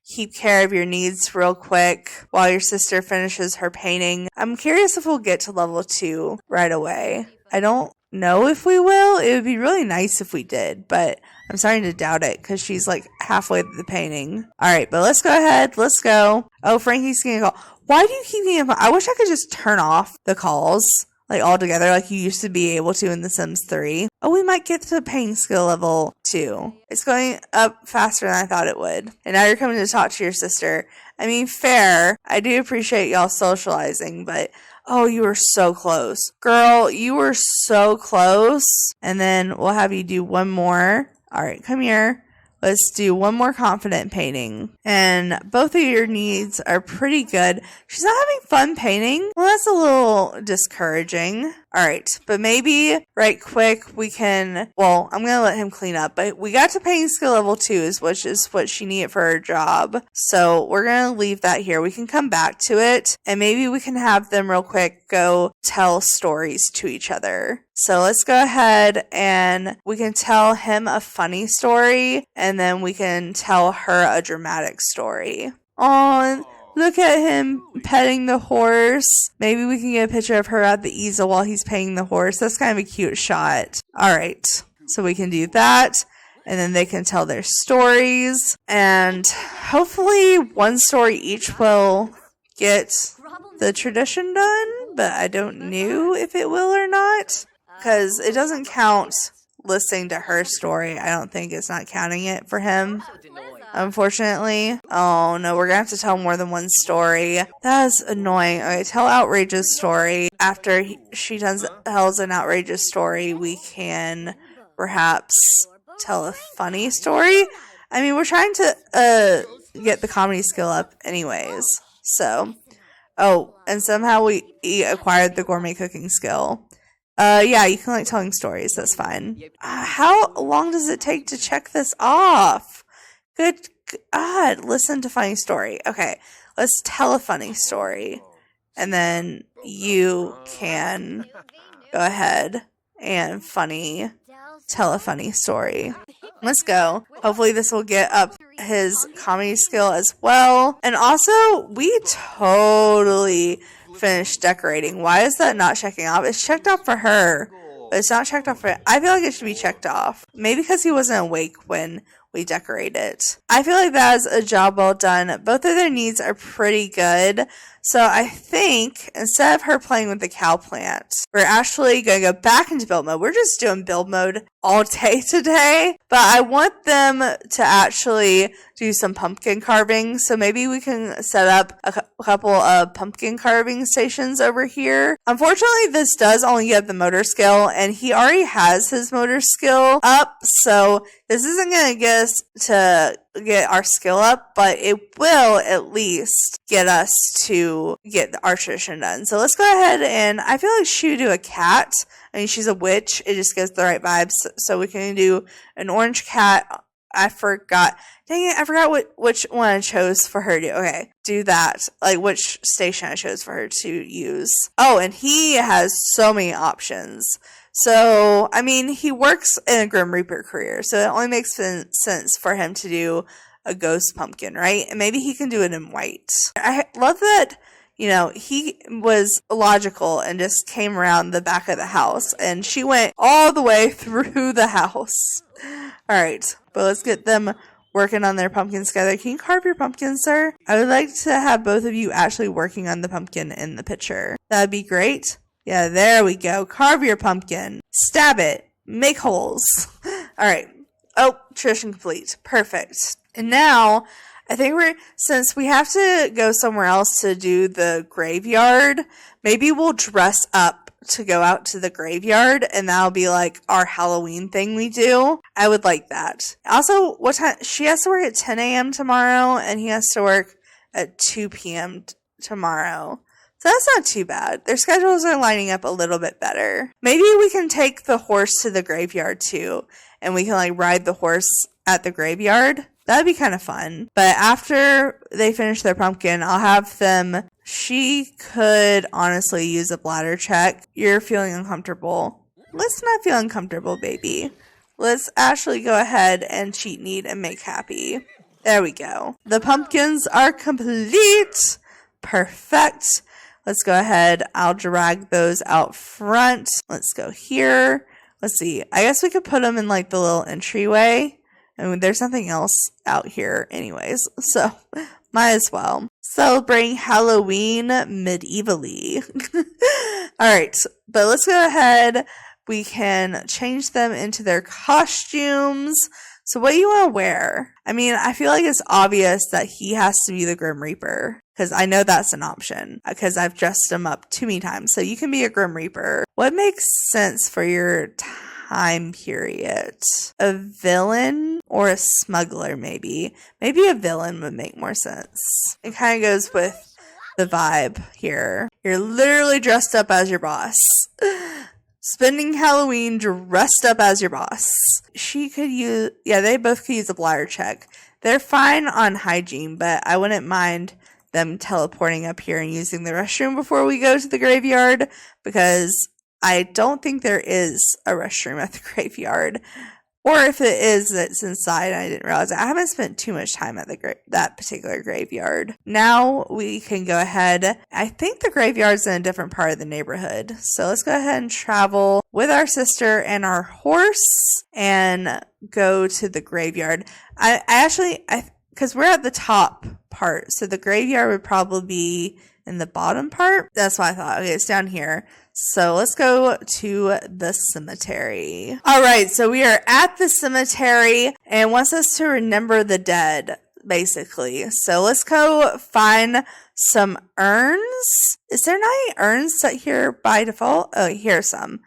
keep care of your needs real quick while your sister finishes her painting. I'm curious if we'll get to level 2 right away. I don't know if we will. It would be really nice if we did, but I'm starting to doubt it because she's like halfway through the painting. All right, but let's go ahead. Let's go. Oh, Frankie's getting a call. Why do you keep getting a call? I wish I could just turn off the calls like all together like you used to be able to in The Sims 3. Oh, we might get to painting skill level 2. It's going up faster than I thought it would. And now you're coming to talk to your sister. I mean, fair. I do appreciate y'all socializing, but oh, you were so close. Girl, you were so close. And then we'll have you do one more. All right, come here. Let's do one more confident painting. And both of your needs are pretty good. She's not having fun painting. Well, that's a little discouraging. All right, but maybe right quick we can, well, I'm going to let him clean up. But we got to painting skill level 2, which is what she needed for her job. So we're going to leave that here. We can come back to it. And maybe we can have them real quick go tell stories to each other. So let's go ahead and we can tell him a funny story. And then we can tell her a dramatic story. Oh, look at him petting the horse. Maybe we can get a picture of her at the easel while he's petting the horse. That's kind of a cute shot. All right. So we can do that. And then they can tell their stories. And hopefully one story each will get the tradition done. But I don't know if it will or not. Because it doesn't count listening to her story. I don't think it's not counting it for him, unfortunately. Oh no, we're gonna have to tell more than one story. That is annoying. Okay, tell outrageous story. After she tells an outrageous story, we can perhaps tell a funny story. I mean, we're trying to get the comedy skill up anyways. So, oh, and somehow we acquired the gourmet cooking skill. Yeah, you can like telling stories. That's fine. How long does it take to check this off? Good God. Listen to funny story. Okay, let's tell a funny story. And then you can go ahead and tell a funny story. Let's go. Hopefully this will get up his comedy skill as well. And also, we totally finished decorating. Why is that not checking off? It's checked off for her, but it's not checked off for I feel like it should be checked off. Maybe because he wasn't awake when we decorated. I feel like that is a job well done. Both of their needs are pretty good. So I think instead of her playing with the cow plant, we're actually going to go back into build mode. We're just doing build mode all day today, but I want them to actually do some pumpkin carving. So maybe we can set up a couple of pumpkin carving stations over here. Unfortunately, this does only get the motor skill, and he already has his motor skill up. So this isn't going to get us to get our skill up, but it will at least get us to get our tradition done. So let's go ahead, and I feel like she would do a cat. I mean, she's a witch. It just gives the right vibes. So we can do an orange cat. I forgot. Dang it, I forgot which one I chose for her to. Okay, do that. Like, which station I chose for her to use. Oh, and he has so many options. So, I mean, he works in a Grim Reaper career, so it only makes sense for him to do a ghost pumpkin, right? And maybe he can do it in white. I love that, you know, he was logical and just came around the back of the house, and she went all the way through the house. All right, but let's get them working on their pumpkins together. Can you carve your pumpkin, sir? I would like to have both of you actually working on the pumpkin in the picture. That'd be great. Yeah, there we go. Carve your pumpkin. Stab it. Make holes. All right. Oh, tradition complete. Perfect. And now, I think since we have to go somewhere else to do the graveyard, maybe we'll dress up to go out to the graveyard, and that'll be like our Halloween thing we do. I would like that. Also, what time? She has to work at 10 a.m. tomorrow, and he has to work at 2 p.m. tomorrow. So that's not too bad. Their schedules are lining up a little bit better. Maybe we can take the horse to the graveyard too, and we can like ride the horse at the graveyard. That'd be kind of fun. But after they finish their pumpkin, I'll have them. She could honestly use a bladder check. You're feeling uncomfortable. Let's not feel uncomfortable, baby. Let's actually go ahead and cheat need and make happy. There we go. The pumpkins are complete. Perfect. Let's go ahead. I'll drag those out front. Let's go here. Let's see. I guess we could put them in like the little entryway. I mean, there's nothing else out here anyways, so might as well. Celebrating Halloween medievally. Alright, but let's go ahead. We can change them into their costumes. So what do you want to wear? I mean, I feel like it's obvious that he has to be the Grim Reaper, because I know that's an option, because I've dressed him up too many times. So you can be a Grim Reaper. What makes sense for your time period? A villain or a smuggler, maybe? Maybe a villain would make more sense. It kind of goes with the vibe here. You're literally dressed up as your boss. Spending Halloween dressed up as your boss. She could use, yeah, they both could use a bladder check. They're fine on hygiene, but I wouldn't mind them teleporting up here and using the restroom before we go to the graveyard, because I don't think there is a restroom at the graveyard. Or if it is, it's inside. I didn't realize it. I haven't spent too much time at that particular graveyard. Now we can go ahead. I think the graveyard's in a different part of the neighborhood. So let's go ahead and travel with our sister and our horse and go to the graveyard. Because we're at the top part. So the graveyard would probably be in the bottom part. That's what I thought. Okay, it's down here. So let's go to the cemetery. All right, so we are at the cemetery and wants us to remember the dead, basically. So let's go find some urns. Is there not any urns set here by default? Oh, here's some.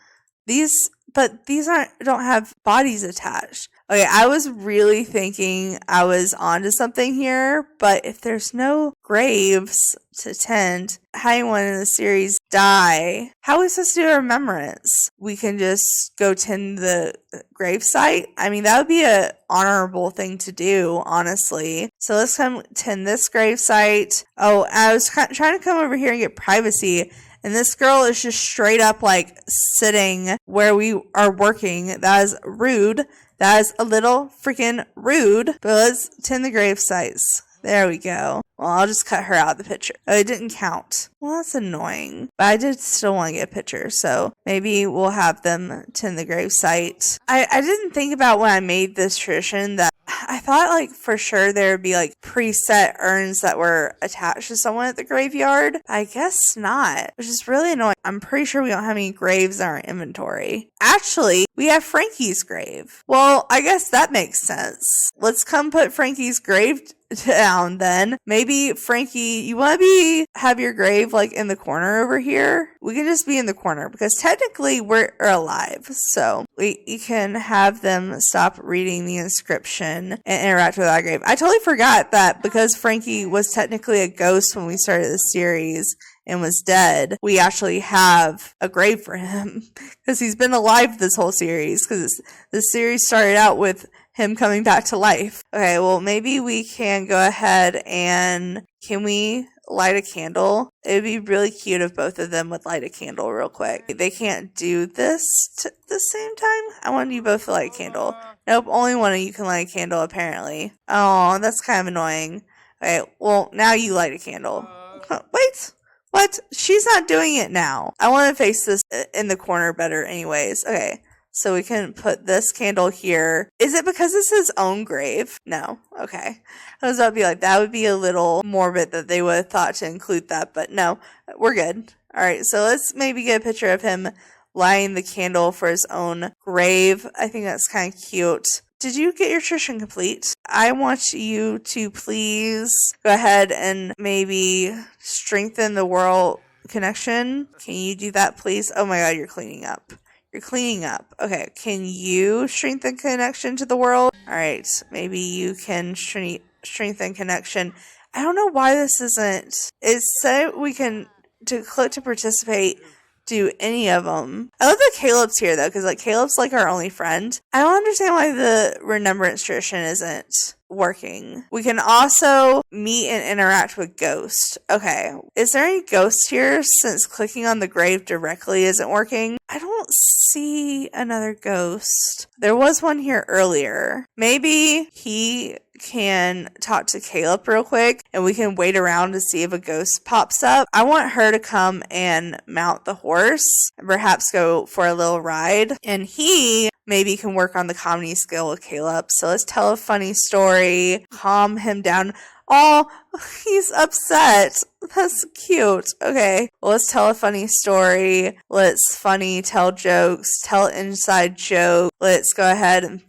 But these don't have bodies attached. Okay, I was really thinking I was onto something here, but if there's no graves to tend, how anyone in the series die, how are we supposed to do a remembrance? We can just go tend the grave site? I mean, that would be an honorable thing to do, honestly. So let's come tend this grave site. Oh, I was trying to come over here and get privacy, and this girl is just straight up like sitting where we are working. That is rude. That is a little freaking rude. But let's tend the grave sites. There we go. Well, I'll just cut her out of the picture. Oh, it didn't count. Well, that's annoying. But I did still want to get a picture. So maybe we'll have them tend the grave site. I didn't think about when I made this tradition that I thought like for sure there would be like preset urns that were attached to someone at the graveyard. I guess not, which is really annoying. I'm pretty sure we don't have any graves in our inventory. Actually, we have Frankie's grave. Well, I guess that makes sense. Let's come put Frankie's grave down then. Maybe Frankie, you want to have your grave like in the corner over here? We can just be in the corner because technically we're alive. So we can have them stop reading the inscription and interact with our grave. I totally forgot that because Frankie was technically a ghost when we started the series and was dead, we actually have a grave for him because he's been alive this whole series, because the series started out with him coming back to life. Okay, well, maybe we can go ahead and can we light a candle? It would be really cute if both of them would light a candle real quick. They can't do this at the same time. I want you both to light a candle. Nope, only one of you can light a candle apparently. Oh, that's kind of annoying. Okay, well, now you light a candle. Wait. What? She's not doing it now. I want to face this in the corner better anyways. Okay, so we can put this candle here. Is it because it's his own grave? No. Okay. I was about to be like, that would be a little morbid that they would have thought to include that, but no, we're good. All right, so let's maybe get a picture of him lighting the candle for his own grave. I think that's kind of cute. Did you get your tradition complete? I want you to please go ahead and maybe strengthen the world connection. Can you do that, please? Oh my god, you're cleaning up. You're cleaning up. Okay, can you strengthen connection to the world? Alright, maybe you can strengthen connection. I don't know why this isn't. It said we can click to participate. Do any of them. I love that Caleb's here though, because like Caleb's like our only friend. I don't understand why the remembrance tradition isn't working. We can also meet and interact with ghosts. Okay, is there any ghosts here since clicking on the grave directly isn't working? I don't see another ghost. There was one here earlier. Maybe he can talk to Caleb real quick and we can wait around to see if a ghost pops up. I want her to come and mount the horse and perhaps go for a little ride, and he maybe can work on the comedy skill with Caleb. So let's tell a funny story, calm him down. Oh, he's upset. That's cute. Okay, well, let's tell a funny story. Let's tell jokes, tell inside joke. Let's go ahead and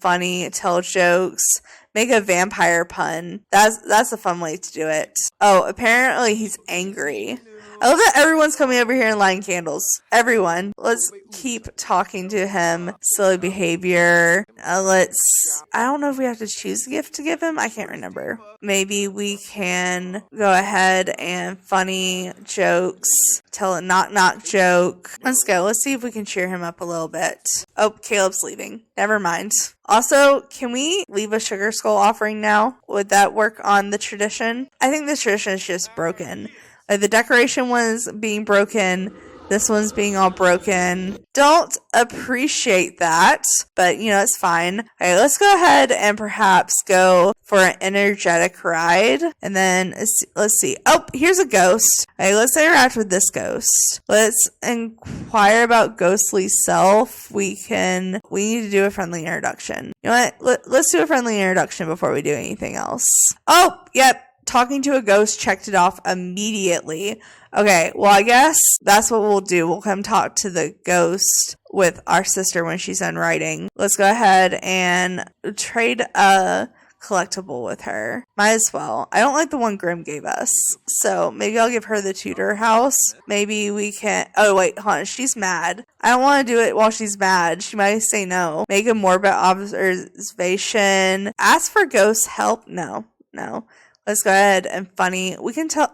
tell jokes. Make a vampire pun. That's a fun way to do it. Oh, apparently he's angry. I love that everyone's coming over here and lighting candles. Everyone. Let's keep talking to him. Silly behavior. I don't know if we have to choose a gift to give him. I can't remember. Maybe we can go ahead and funny jokes. Tell a knock joke. Let's go. Let's see if we can cheer him up a little bit. Oh, Caleb's leaving. Never mind. Also, can we leave a sugar skull offering now? Would that work on the tradition? I think the tradition is just broken. Like the decoration one's being broken. This one's being all broken. Don't appreciate that, but it's fine. Okay, let's go ahead and perhaps go for an energetic ride. And then let's see. Oh, here's a ghost. Okay, let's interact with this ghost. Let's inquire about ghostly self. We need to do a friendly introduction. You know what? Let's do a friendly introduction before we do anything else. Oh, yep. Talking to a ghost checked it off immediately. Okay, well, I guess that's what we'll do. We'll come talk to the ghost with our sister when she's done writing. Let's go ahead and trade a collectible with her. Might as well. I don't like the one Grimm gave us, so maybe I'll give her the Tudor house. Maybe we can... Oh, wait, hold on. She's mad. I don't want to do it while she's mad. She might say no. Make a morbid observation. Ask for ghost help. No. Let's go ahead and we can tell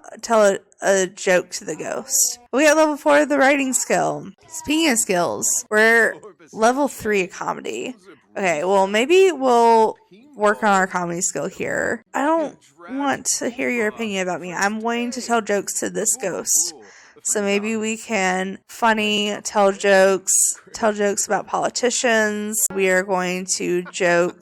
a joke to the ghost. We got level 4 of the writing skill. Speaking of skills, we're level 3 of comedy. Okay, well, maybe we'll work on our comedy skill here. I don't want to hear your opinion about me. I'm wanting to tell jokes to this ghost. So maybe we can tell jokes about politicians. We are going to joke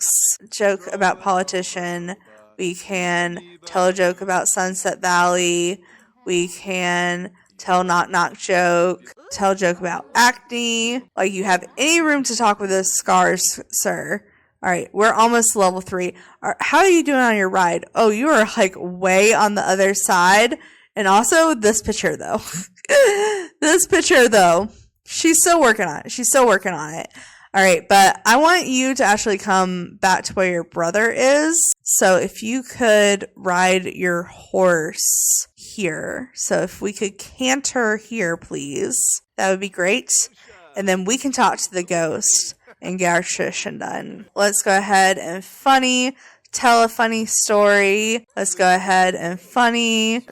about politician. We can tell a joke about Sunset Valley. We can tell knock joke. Tell a joke about acne. Like, you have any room to talk with those scars, sir. All right, we're almost level 3. How are you doing on your ride? Oh, you are like way on the other side. And also this picture though. This picture though. She's still working on it. All right, but I want you to actually come back to where your brother is. So if you could ride your horse here. So if we could canter here, please. That would be great. And then we can talk to the ghost and get our tradition done. Let's go ahead and tell a funny story. Let's go ahead and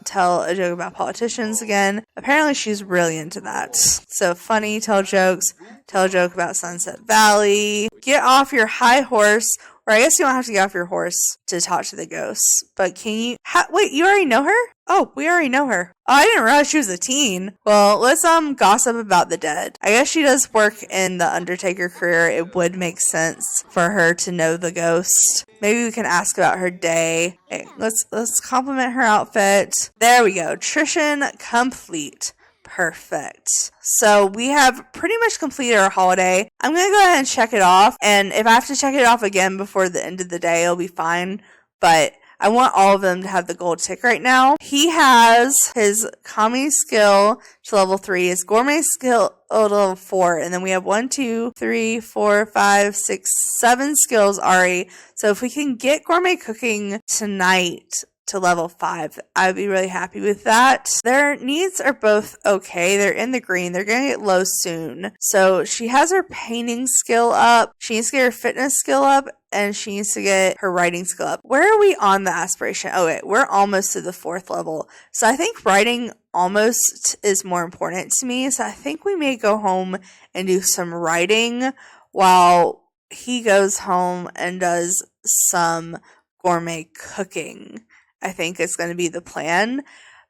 tell a joke about politicians again. Apparently she's really into that. So funny, tell a joke about Sunset Valley. Get off your high horse. Or I guess you don't have to get off your horse to talk to the ghosts. But can you... wait, you already know her? Oh, we already know her. Oh, I didn't realize she was a teen. Well, let's gossip about the dead. I guess she does work in the Undertaker career. It would make sense for her to know the ghost. Maybe we can ask about her day. Okay, let's compliment her outfit. There we go. Tradition complete. Perfect. So we have pretty much completed our holiday. I'm going to go ahead and check it off. And if I have to check it off again before the end of the day, it'll be fine. But I want all of them to have the gold tick right now. He has his comedy skill to level 3, his gourmet skill to level 4, and then we have 1, 2, 3, 4, 5, 6, 7 skills already. So if we can get gourmet cooking tonight to level 5, I would be really happy with that. Their needs are both okay. They're in the green. They're going to get low soon. So she has her painting skill up. She needs to get her fitness skill up. And she needs to get her writing skill up. Where are we on the aspiration? Oh, wait. We're almost to the 4th level. So I think writing almost is more important to me. So I think we may go home and do some writing while he goes home and does some gourmet cooking. I think is going to be the plan.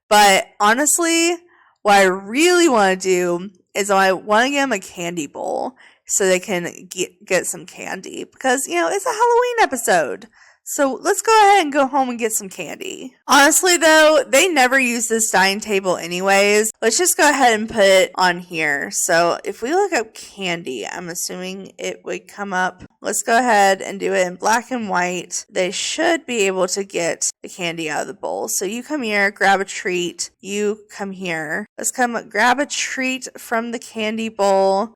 But honestly, what I really want to do is I want to get him a candy bowl so they can get some candy. Because, it's a Halloween episode. So let's go ahead and go home and get some candy. Honestly, though, they never use this dining table anyways. Let's just go ahead and put it on here. So if we look up candy, I'm assuming it would come up. Let's go ahead and do it in black and white. They should be able to get the candy out of the bowl. So you come here, grab a treat. You come here. Let's grab a treat from the candy bowl.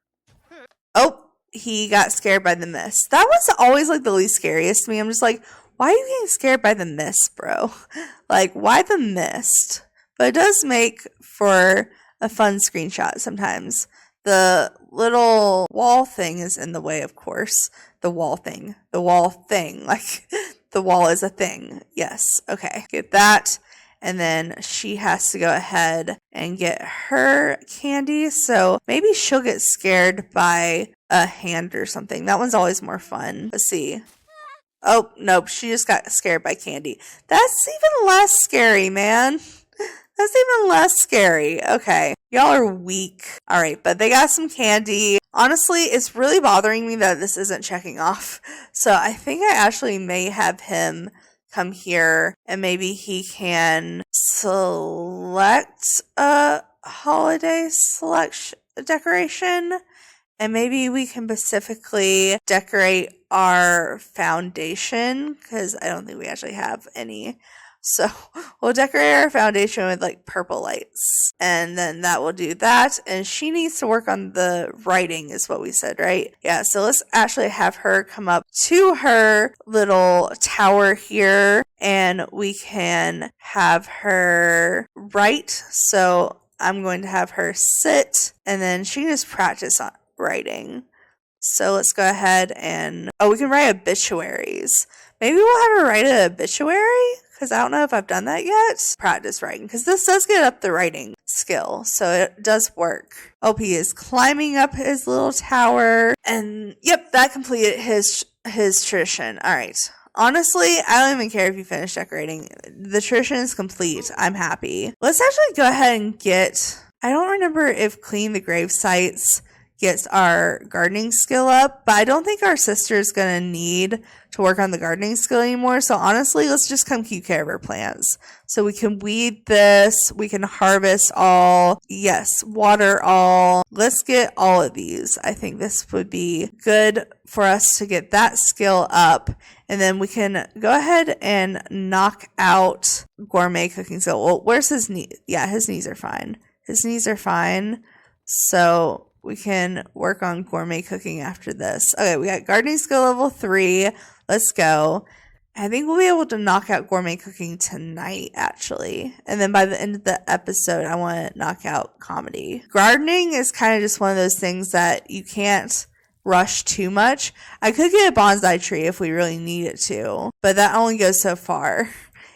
Oh. He got scared by the mist. That was always like the least scariest to me. I'm just like, why are you getting scared by the mist, bro? Like, why the mist? But it does make for a fun screenshot sometimes. The little wall thing is in the way, of course. The wall thing. Like, the wall is a thing. Yes. Okay. Get that. And then she has to go ahead and get her candy. So maybe she'll get scared by a hand or something. That one's always more fun. Let's see. Oh, nope. She just got scared by candy. That's even less scary, man. That's even less scary. Okay. Y'all are weak. All right. But they got some candy. Honestly, it's really bothering me that this isn't checking off. So I think I actually may have him come here and maybe he can select a holiday decoration, and maybe we can specifically decorate our foundation because I don't think we actually have any. So we'll decorate our foundation with like purple lights, and then that will do that. And she needs to work on the writing is what we said, right? Yeah, so let's actually have her come up to her little tower here and we can have her write. So I'm going to have her sit and then she can just practice on writing. So let's go ahead and, we can write obituaries. Maybe we'll have her write an obituary because I don't know if I've done that yet. Practice writing because this does get up the writing skill. So it does work. OP is climbing up his little tower and yep, that completed his tradition. All right. Honestly, I don't even care if you finish decorating. The tradition is complete. I'm happy. Let's actually go ahead and I don't remember if cleaning the grave sites gets our gardening skill up, but I don't think our sister is going to need to work on the gardening skill anymore. So honestly, let's just come keep care of our plants. So we can weed this, we can harvest all, yes, water all. Let's get all of these. I think this would be good for us to get that skill up. And then we can go ahead and knock out gourmet cooking skill. Well, where's his knee? Yeah, his knees are fine. His knees are fine. So we can work on gourmet cooking after this. Okay, we got gardening skill level 3. Let's go. I think we'll be able to knock out gourmet cooking tonight, actually. And then by the end of the episode, I want to knock out comedy. Gardening is kind of just one of those things that you can't rush too much. I could get a bonsai tree if we really needed to, but that only goes so far.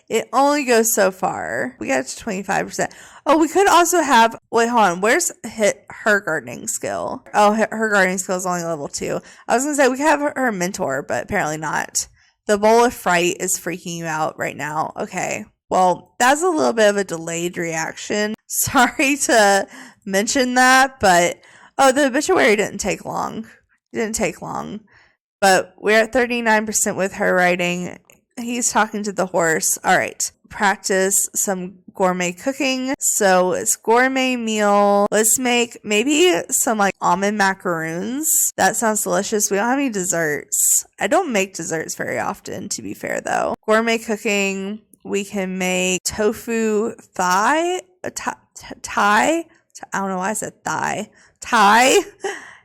It only goes so far. We got to 25%. Oh, we could also have, wait, hold on. Where's her gardening skill? Oh, her gardening skill is only level 2. I was going to say we could have her mentor, but apparently not. The bowl of fright is freaking you out right now. Okay. Well, that's a little bit of a delayed reaction. Sorry to mention that, but oh, the obituary didn't take long. It didn't take long. But we're at 39% with her writing. He's talking to the horse. All right. Practice some gourmet cooking. So it's gourmet meal. Let's make maybe some like almond macaroons. That sounds delicious. We don't have any desserts. I don't make desserts very often, to be fair, though. Gourmet cooking. We can make tofu thigh. Thai. I don't know why I said thigh. Thai.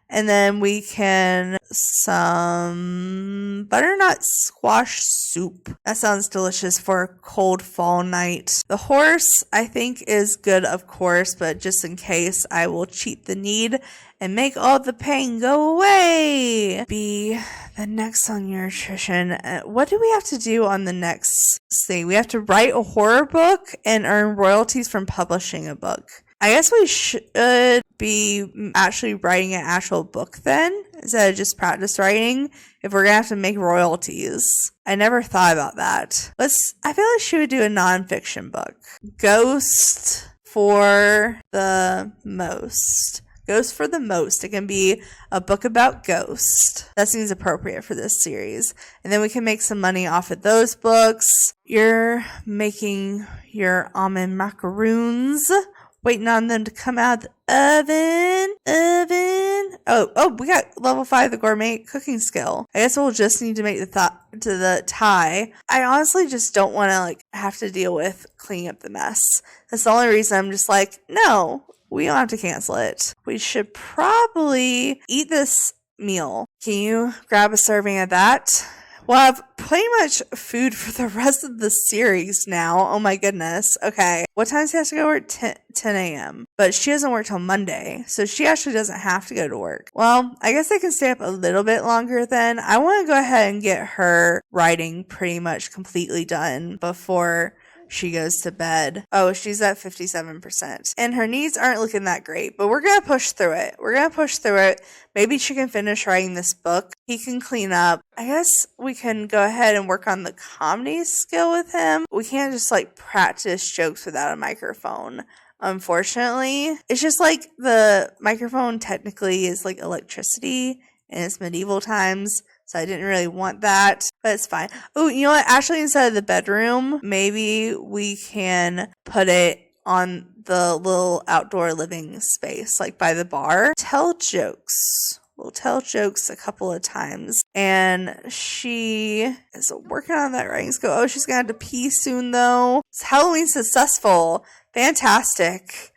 And then we can some butternut squash soup. That sounds delicious for a cold fall night. The horse, I think, is good, of course, but just in case, I will cheat the need and make all the pain go away. Be the next on your nutrition. What do we have to do on the next thing? We have to write a horror book and earn royalties from publishing a book. I guess we should be actually writing an actual book then, instead of just practice writing, if we're going to have to make royalties. I never thought about that. I feel like she would do a nonfiction book. Ghost for the most. Ghost for the most. It can be a book about ghost. That seems appropriate for this series. And then we can make some money off of those books. You're making your almond macaroons. Waiting on them to come out of the oven. Oh, we got level 5, the gourmet cooking skill. I guess we'll just need to make the tie. I honestly just don't want to have to deal with cleaning up the mess. That's the only reason I'm just no, we don't have to cancel it. We should probably eat this meal. Can you grab a serving of that? We'll have pretty much food for the rest of the series now. Oh my goodness. Okay. What time does he have to go to work? 10 a.m. But she doesn't work till Monday. So she actually doesn't have to go to work. Well, I guess I can stay up a little bit longer then. I want to go ahead and get her writing pretty much completely done before she goes to bed. Oh, she's at 57%. And her knees aren't looking that great, but we're going to push through it. Maybe she can finish writing this book. He can clean up. I guess we can go ahead and work on the comedy skill with him. We can't just practice jokes without a microphone. Unfortunately, it's just the microphone technically is electricity and it's medieval times. So I didn't really want that, but it's fine. Oh, you know what? Actually, instead of the bedroom, maybe we can put it on the little outdoor living space, by the bar. Tell jokes. We'll tell jokes a couple of times. And she is working on that writing skill. Oh, she's going to have to pee soon, though. It's Halloween successful. Fantastic.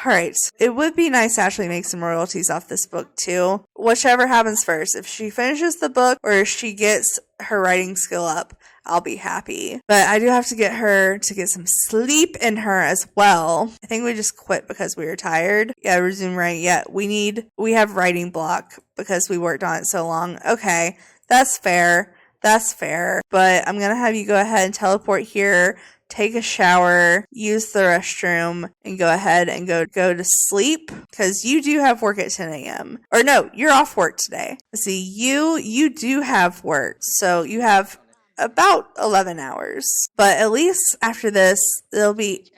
All right. It would be nice to actually make some royalties off this book, too. Whichever happens first. If she finishes the book or if she gets her writing skill up, I'll be happy. But I do have to get her to get some sleep in her as well. I think we just quit because we were tired. Yeah, resume writing. Yeah, we have writing block because we worked on it so long. Okay, that's fair. But I'm going to have you go ahead and teleport here. Take a shower, use the restroom, and go ahead and go to sleep because you do have work at 10 a.m. Or no, you're off work today. Let's see, you do have work, so you have about 11 hours. But at least after this, there'll be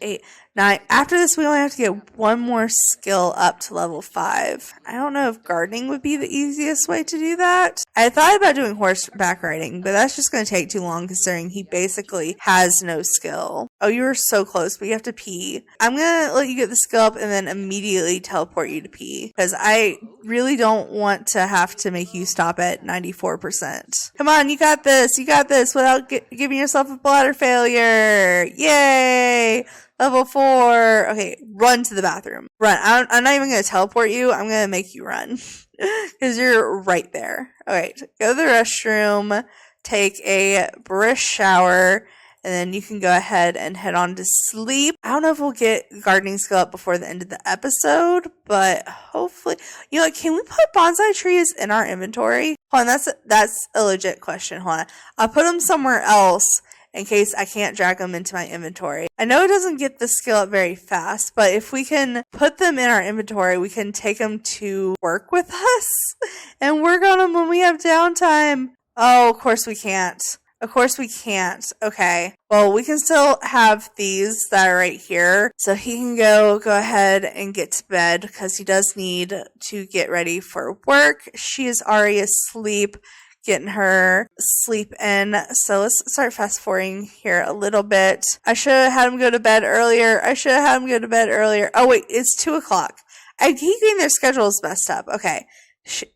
Now, after this, we only have to get one more skill up to level 5. I don't know if gardening would be the easiest way to do that. I thought about doing horseback riding, but that's just going to take too long considering he basically has no skill. Oh, you were so close, but you have to pee. I'm going to let you get the skill up and then immediately teleport you to pee, because I really don't want to have to make you stop at 94%. Come on, you got this. You got this without giving yourself a bladder failure. Yay! Level 4. Okay, run to the bathroom. Run. I'm not even going to teleport you. I'm going to make you run. Because you're right there. Alright, go to the restroom, take a brisk shower, and then you can go ahead and head on to sleep. I don't know if we'll get gardening skill up before the end of the episode, but hopefully. You know what, can we put bonsai trees in our inventory? Hold on, that's a legit question. Hold on. I'll put them somewhere else in case I can't drag them into my inventory. I know it doesn't get the skill up very fast, but if we can put them in our inventory, we can take them to work with us and work on them when we have downtime. Oh, of course we can't. Of course we can't. Okay. Well, we can still have these that are right here. So he can go ahead and get to bed because he does need to get ready for work. She is already asleep, getting her sleep in. So let's start fast forwarding here a little bit. I should have had him go to bed earlier. Oh wait, it's 2 o'clock. I keep getting their schedules messed up. Okay.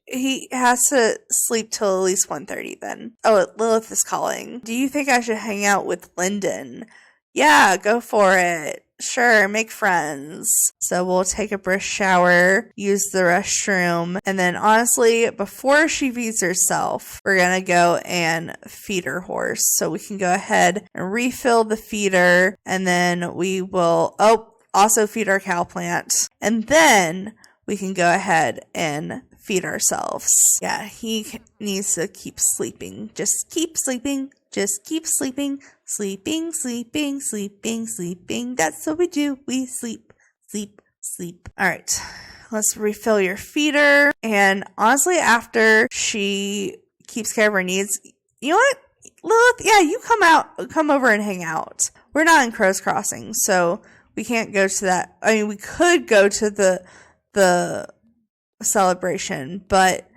He has to sleep till at least 1:30 then. Oh, Lilith is calling. Do you think I should hang out with Lyndon? Yeah, go for it. Sure, make friends. So we'll take a brisk shower, use the restroom, and then honestly, before she feeds herself, we're gonna go and feed her horse. So we can go ahead and refill the feeder, and then we will, also feed our cow plant. And then we can go ahead and feed ourselves. Yeah, he needs to keep sleeping. Just keep sleeping. Just keep sleeping. Sleeping. That's what we do. We sleep. All right. Let's refill your feeder. And honestly, after she keeps care of her needs, you know what, Lilith? Yeah, you come over and hang out. We're not in Crow's Crossing, so we can't go to that. I mean, we could go to the celebration, but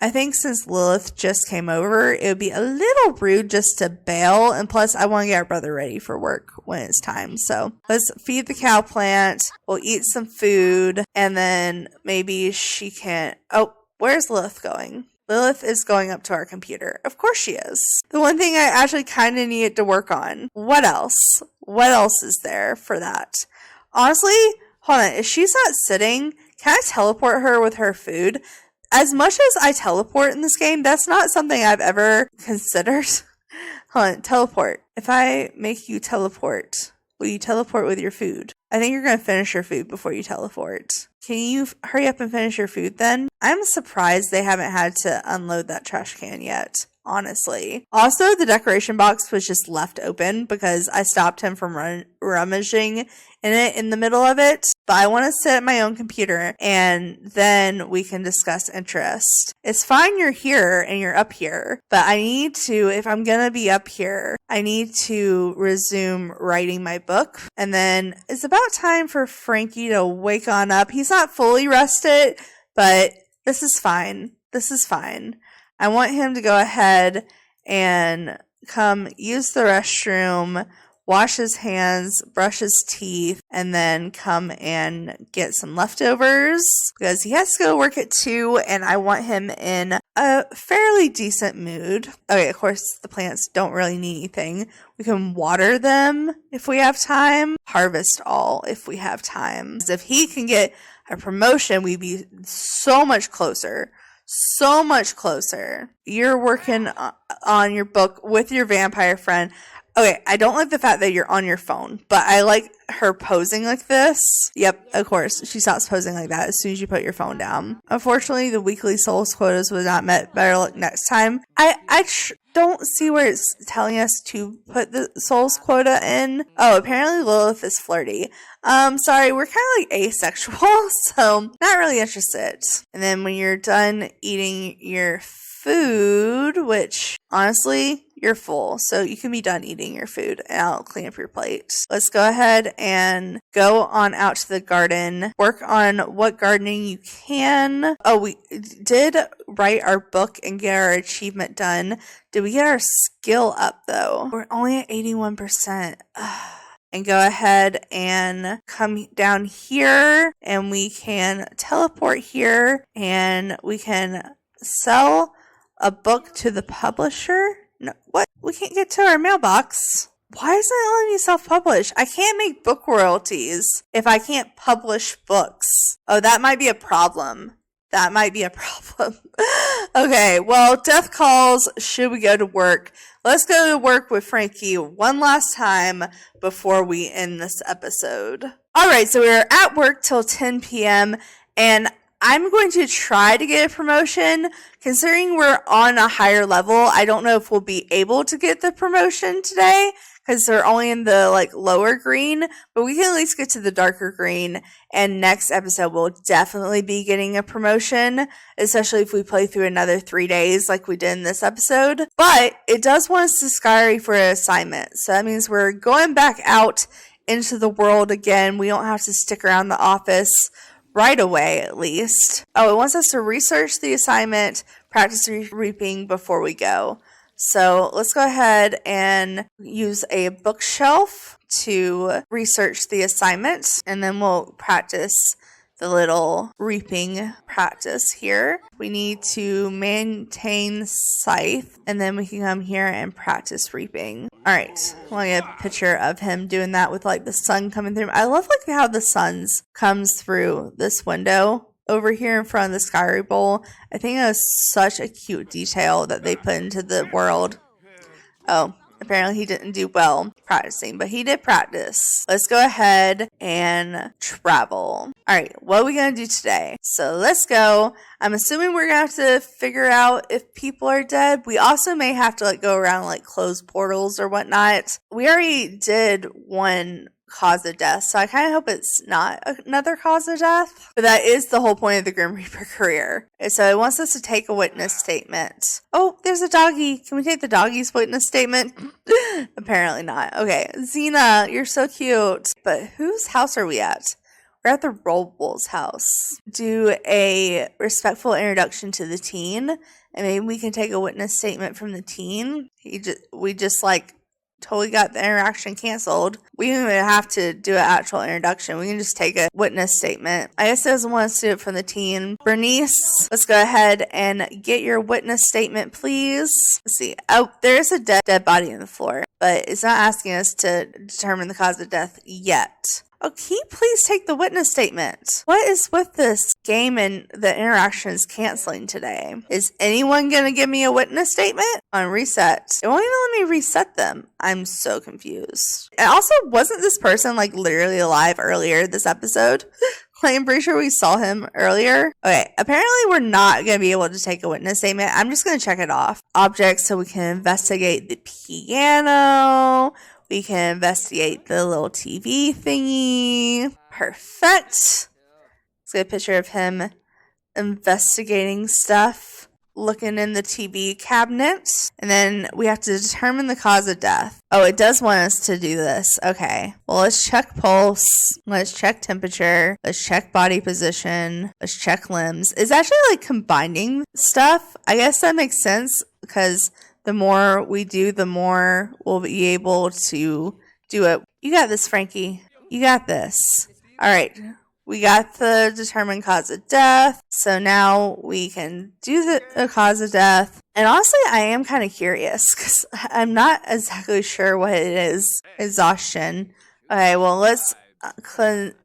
I think since Lilith just came over, it would be a little rude just to bail, and plus I want to get our brother ready for work when it's time. So let's feed the cow plant, we'll eat some food, and then maybe she can... Oh, where's Lilith going? Lilith is going up to our computer. Of course she is. The one thing I actually kind of needed to work on. What else? What else is there for that? Honestly, hold on, if she's not sitting, can I teleport her with her food? As much as I teleport in this game, that's not something I've ever considered. Hold on, teleport. If I make you teleport, will you teleport with your food? I think you're going to finish your food before you teleport. Can you hurry up and finish your food then? I'm surprised they haven't had to unload that trash can yet, honestly. Also, the decoration box was just left open because I stopped him from rummaging in it in the middle of it. But I want to sit at my own computer and then we can discuss interest. It's fine you're here and you're up here, but I need to, if I'm going to be up here, I need to resume writing my book. And then it's about time for Frankie to wake on up. He's not fully rested, but this is fine. I want him to go ahead and come use the restroom, wash his hands, brush his teeth, and then come and get some leftovers because he has to go work at 2 and I want him in a fairly decent mood. Okay, of course, the plants don't really need anything. We can water them if we have time, harvest all if we have time. If he can get a promotion, we'd be so much closer. You're working on your book with your vampire friend. Okay, I don't like the fact that you're on your phone, but I like her posing like this. Yep, of course, she stops posing like that as soon as you put your phone down. Unfortunately, the weekly souls quotas was not met. Better luck next time. I don't see where it's telling us to put the souls quota in. Oh, apparently Lilith is flirty. Sorry, we're kind of like asexual, so not really interested. And then when you're done eating your food, which honestly, you're full. So you can be done eating your food and I'll clean up your plate. Let's go ahead and go on out to the garden. Work on what gardening you can. Oh, we did write our book and get our achievement done. Did we get our skill up though? We're only at 81%. And go ahead and come down here and we can teleport here and we can sell a book to the publisher. No, what? We can't get to our mailbox. Why isn't it letting me self-publish? I can't make book royalties if I can't publish books. Oh, that might be a problem. Okay, well, death calls. Should we go to work? Let's go to work with Frankie one last time before we end this episode. Alright, so we're at work till 10 p.m. and I'm going to try to get a promotion. Considering we're on a higher level, I don't know if we'll be able to get the promotion today because they're only in the lower green, but we can at least get to the darker green. And next episode, we'll definitely be getting a promotion, especially if we play through another 3 days like we did in this episode. But it does want us to Skyry for an assignment. So that means we're going back out into the world again. We don't have to stick around the office right away, at least. Oh, it wants us to research the assignment, practice reaping before we go. So let's go ahead and use a bookshelf to research the assignment, and then we'll practice the little reaping practice here. We need to maintain scythe, and then we can come here and practice reaping. Alright, I want to get a picture of him doing that with the sun coming through. I love how the sun comes through this window over here in front of the Skyry Bowl. I think that was such a cute detail that they put into the world. Oh, apparently he didn't do well practicing, but he did practice. Let's go ahead and travel. Alright, what are we going to do today? So let's go. I'm assuming we're going to have to figure out if people are dead. We also may have to go around close portals or whatnot. We already did one cause of death, so I kind of hope it's not another cause of death, but that is the whole point of the Grim Reaper career. So it wants us to take a witness statement. Oh, there's a doggy. Can we take the doggy's witness statement? Apparently not. Okay, Xena, you're so cute, but whose house are we at? We're at the Rollbull's house. Do a respectful introduction to the teen, and maybe we can take a witness statement from the teen. We just totally got the interaction canceled. We don't even have to do an actual introduction. We can just take a witness statement. I guess it doesn't want us to do it from the teen. Bernice, let's go ahead and get your witness statement, please. Let's see. Oh, there's a dead body on the floor, but it's not asking us to determine the cause of death yet. Oh, can you please take the witness statement? What is with this game and the interactions canceling today? Is anyone going to give me a witness statement? On reset. It won't even let me reset them. I'm so confused. And also, wasn't this person literally alive earlier this episode? I'm pretty sure we saw him earlier. Okay, apparently we're not going to be able to take a witness statement. I'm just going to check it off. Objects, so we can investigate the piano. We can investigate the little TV thingy. Perfect. Let's get a picture of him investigating stuff, looking in the TV cabinet. And then we have to determine the cause of death. Oh, it does want us to do this. Okay. Well, let's check pulse. Let's check temperature. Let's check body position. Let's check limbs. It's actually combining stuff. I guess that makes sense because the more we do, the more we'll be able to do it. You got this, Frankie. You got this. All right. We got the determined cause of death. So now we can do the cause of death. And honestly, I am kind of curious because I'm not exactly sure what it is. Exhaustion. Okay, well, let's collect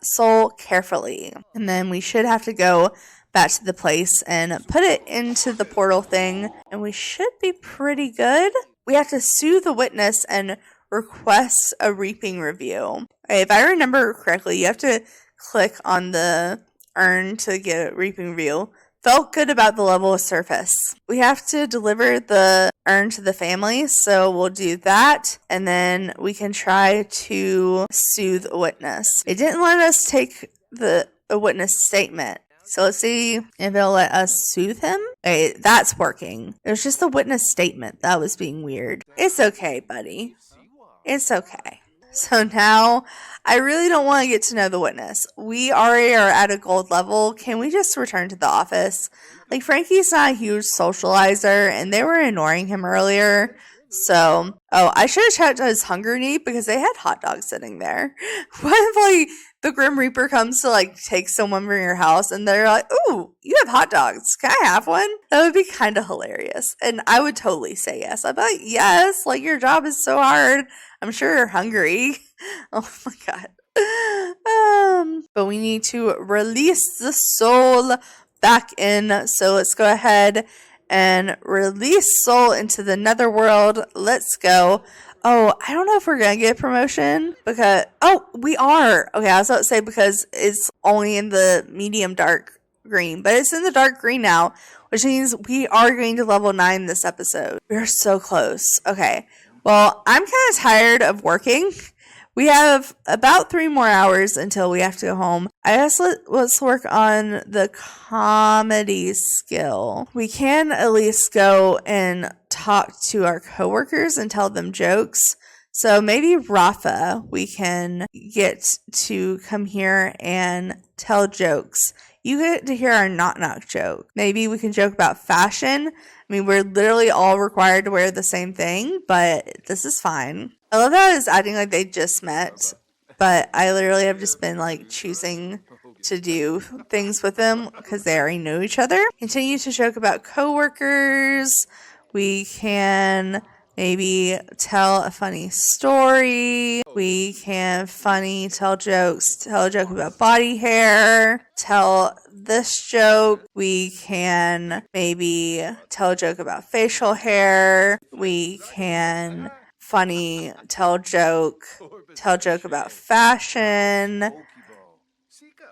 soul carefully. And then we should have to go back to the place and put it into the portal thing, and we should be pretty good. We have to sue the witness and request a reaping review. Okay, if I remember correctly, you have to click on the urn to get a reaping review. Felt good about the level of surface. We have to deliver the urn to the family, so we'll do that, and then we can try to sue the witness. It didn't let us take a witness statement. So let's see if it'll let us soothe him. Okay, that's working. It was just the witness statement that was being weird. It's okay, buddy. It's okay. So now I really don't want to get to know the witness. We already are at a gold level. Can we just return to the office? Like, Frankie's not a huge socializer, and they were ignoring him earlier. So, I should have checked his hunger need because they had hot dogs sitting there. What if, like, the Grim Reaper comes to, like, take someone from your house and they're like, ooh, you have hot dogs. Can I have one? That would be kind of hilarious. And I would totally say yes. I'd be like, yes, like, your job is so hard. I'm sure you're hungry. Oh my god. But we need to release the soul back in. So let's go ahead and release soul into the netherworld. Let's go. Oh, I don't know if we're gonna get a promotion because we are. Okay, I was about to say because it's only in the medium dark green, but it's in the dark green now, which means we are going to level 9 this episode. We're so close. Okay. Well, I'm kind of tired of working. We have about 3 more hours until we have to go home. I guess let's work on the comedy skill. We can at least go and talk to our coworkers and tell them jokes. So maybe Rafa, we can get to come here and tell jokes. You get to hear our knock-knock joke. Maybe we can joke about fashion. I mean, we're literally all required to wear the same thing, but this is fine. I love how it's acting like they just met, but I literally have just been, like, choosing to do things with them because they already know each other. Continue to joke about coworkers. We can maybe tell a funny story. We can tell jokes, tell a joke about body hair, tell this joke. We can maybe tell a joke about facial hair. We can tell a joke about fashion.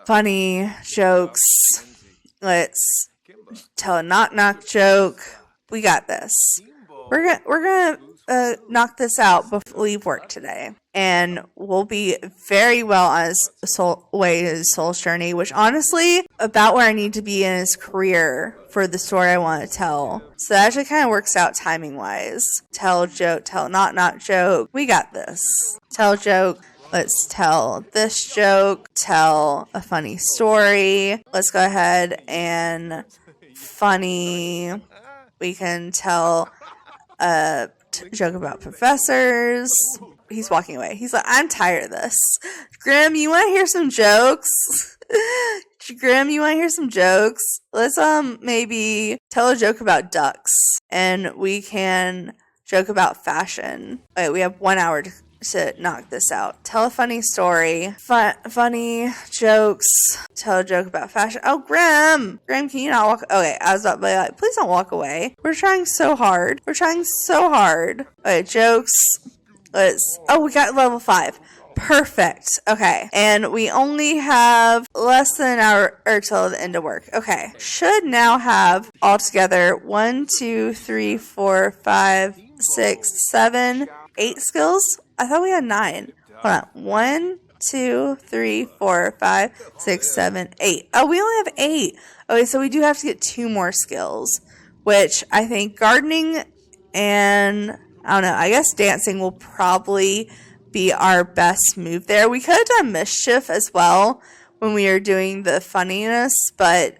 Funny jokes. Let's tell a knock-knock joke. We got this. We're gonna knock this out before we leave work today, and we'll be very well on his soul's journey. Which honestly, about where I need to be in his career for the story I want to tell. So that actually kind of works out timing wise. Tell a joke, tell a knock joke. We got this. Tell a joke. Let's tell this joke. Tell a funny story. Let's go ahead and we can tell a joke about professors. He's walking away. He's like, I'm tired of this. Grim, you want to hear some jokes? Grim, you want to hear some jokes? Let's maybe tell a joke about ducks, and we can joke about fashion. Wait, we have 1 hour to knock this out. Tell a funny story. Funny jokes. Tell a joke about fashion. Oh, Grim, can you not walk? Okay, I was about to be like, please don't walk away. We're trying so hard. Okay, jokes. We got level 5. Perfect. Okay, and we only have less than an hour till the end of work. Okay, should now have altogether 1, 2, 3, 4, 5, 6, 7, 8 skills. I thought we had 9. Hold on. 1, 2, 3, 4, 5, 6, 7, 8. Oh, we only have 8. Okay, so we do have to get 2 more skills, which I think gardening and, I don't know, I guess dancing will probably be our best move there. We could have done mischief as well when we were doing the funniness, but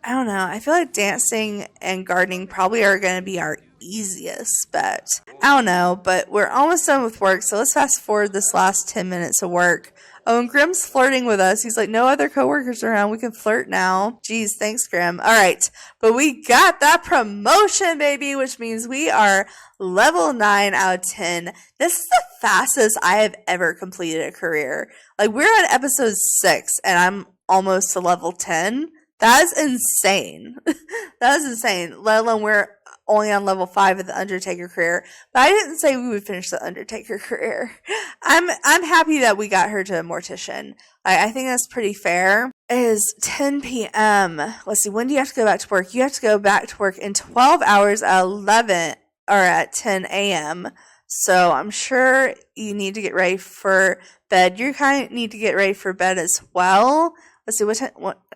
I don't know. I feel like dancing and gardening probably are going to be our easiest bet. I don't know, but we're almost done with work, so let's fast forward this last 10 minutes of work. Oh, and Grim's flirting with us. He's like, no other coworkers around. We can flirt now. Jeez, thanks, Grim. All right, but we got that promotion, baby, which means we are level 9 out of 10. This is the fastest I have ever completed a career. Like, we're on episode 6, and I'm almost to level 10. That is insane. That is insane. Let alone we're only on level 5 of the Undertaker career. But I didn't say we would finish the Undertaker career. I'm happy that we got her to a mortician. I think that's pretty fair. It is 10 p.m. Let's see, when do you have to go back to work? You have to go back to work in 12 hours at 11 or at 10 a.m. So I'm sure you need to get ready for bed. You kind of need to get ready for bed as well. Let's see,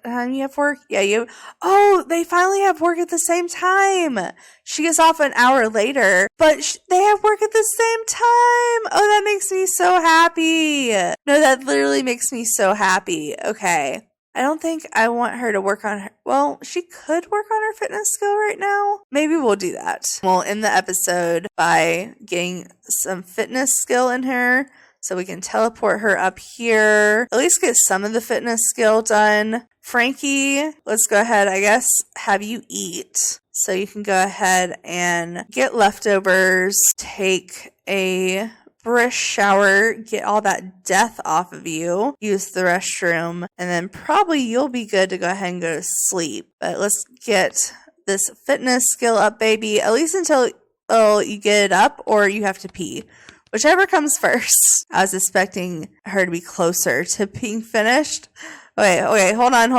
time you have work? Yeah, oh, they finally have work at the same time. She gets off an hour later, but they have work at the same time. Oh, that makes me so happy. No, that literally makes me so happy. Okay. I don't think I want her to work on her. Well, she could work on her fitness skill right now. Maybe we'll do that. We'll end the episode by getting some fitness skill in her so we can teleport her up here. At least get some of the fitness skill done. Frankie, let's go ahead, I guess, have you eat. So you can go ahead and get leftovers, take a brisk shower, get all that death off of you, use the restroom, and then probably you'll be good to go ahead and go to sleep. But let's get this fitness skill up, baby, at least until you get it up or you have to pee. Whichever comes first. I was expecting her to be closer to being finished. Okay, hold on.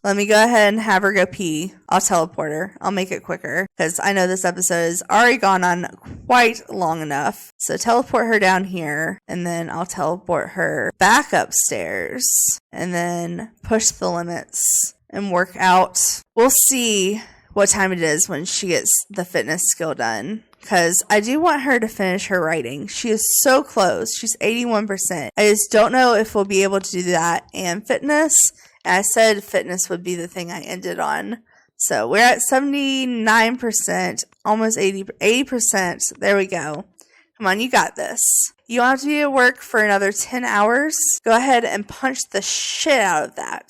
Let me go ahead and have her go pee. I'll teleport her. I'll make it quicker because I know this episode has already gone on quite long enough. So teleport her down here and then I'll teleport her back upstairs and then push the limits and work out. We'll see what time it is when she gets the fitness skill done. Because I do want her to finish her writing. She is so close. She's 81%. I just don't know if we'll be able to do that and fitness. And I said fitness would be the thing I ended on. So we're at 79%, almost 80%. There we go. Come on, you got this. You don't have to be at work for another 10 hours. Go ahead and punch the shit out of that.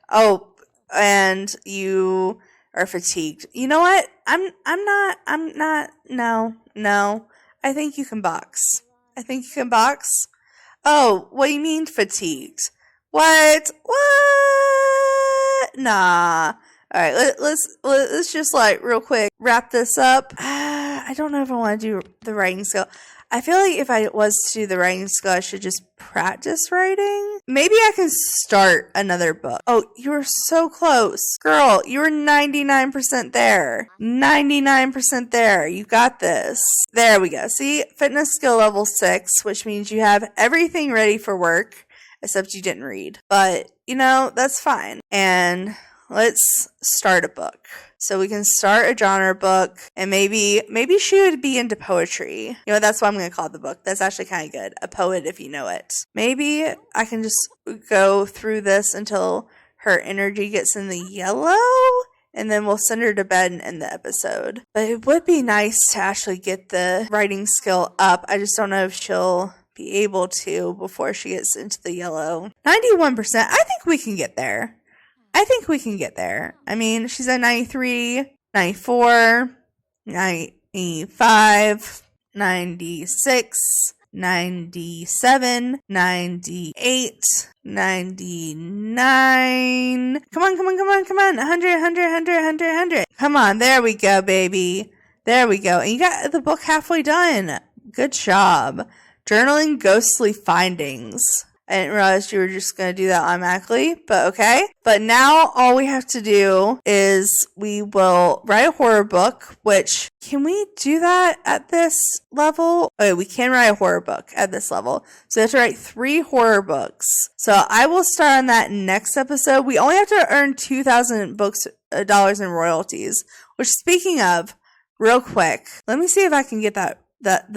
Oh, and you are fatigued. You know what? I'm not, no. I think you can box. Oh, what do you mean fatigued? What? Nah. Alright, let's just real quick wrap this up. I don't know if I want to do the writing skill. I feel like if I was to do the writing skill, I should just practice writing. Maybe I can start another book. Oh, you were so close. Girl, you were 99% there. 99% there. You got this. There we go. See, fitness skill level 6, which means you have everything ready for work, except you didn't read. But, that's fine. And let's start a book. So we can start a genre book, and maybe she would be into poetry. That's what I'm going to call the book. That's actually kind of good. A poet, if you know it. Maybe I can just go through this until her energy gets in the yellow, and then we'll send her to bed and end the episode. But it would be nice to actually get the writing skill up. I just don't know if she'll be able to before she gets into the yellow. 91%. I think we can get there. I mean, she's at 93, 94, 95, 96, 97, 98, 99. Come on. 100. Come on, there we go, baby. There we go. And you got the book halfway done. Good job. Journaling ghostly findings. I didn't realize you were just going to do that automatically, but okay. But now all we have to do is we will write a horror book, which, can we do that at this level? Okay, we can write a horror book at this level. So we have to write 3 horror books. So I will start on that next episode. We only have to earn $2,000 in royalties, which, speaking of, real quick, let me see if I can get the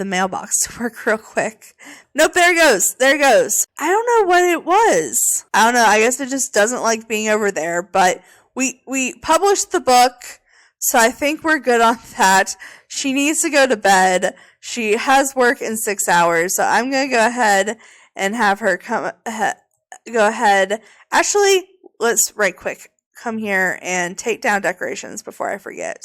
mailbox to work real quick. Nope, there it goes. I don't know what it was. I don't know. I guess it just doesn't like being over there, but we published the book, so I think we're good on that. She needs to go to bed. She has work in 6 hours, so I'm going to go ahead and have her go ahead. Actually, let's right quick come here and take down decorations before I forget.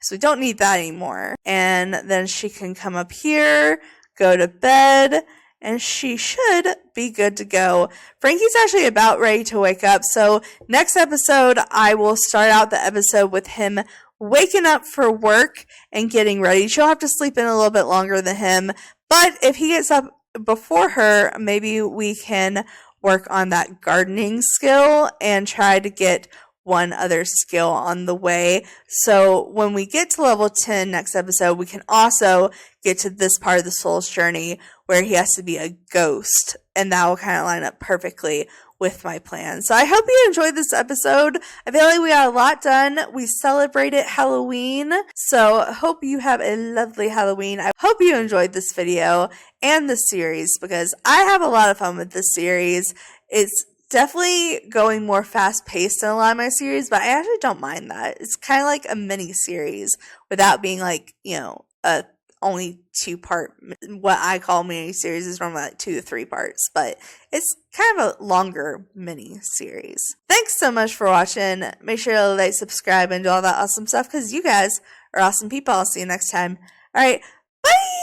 So we don't need that anymore. And then she can come up here, go to bed, and she should be good to go. Frankie's actually about ready to wake up. So next episode, I will start out the episode with him waking up for work and getting ready. She'll have to sleep in a little bit longer than him. But if he gets up before her, maybe we can work on that gardening skill and try to get one other skill on the way. So when we get to level 10 next episode, we can also get to this part of the soul's journey where he has to be a ghost, and that will kind of line up perfectly with my plan. So I hope you enjoyed this episode. I feel like we got a lot done. We celebrated Halloween. So hope you have a lovely Halloween. I hope you enjoyed this video and the series, because I have a lot of fun with this series. It's definitely going more fast paced than a lot of my series, but I actually don't mind that. It's kind of like a mini series without being like, a only 2-part, what I call mini series is normally like 2 to 3 parts, but it's kind of a longer mini series. Thanks so much for watching. Make sure to like, subscribe, and do all that awesome stuff, because you guys are awesome people. I'll see you next time. All right, bye.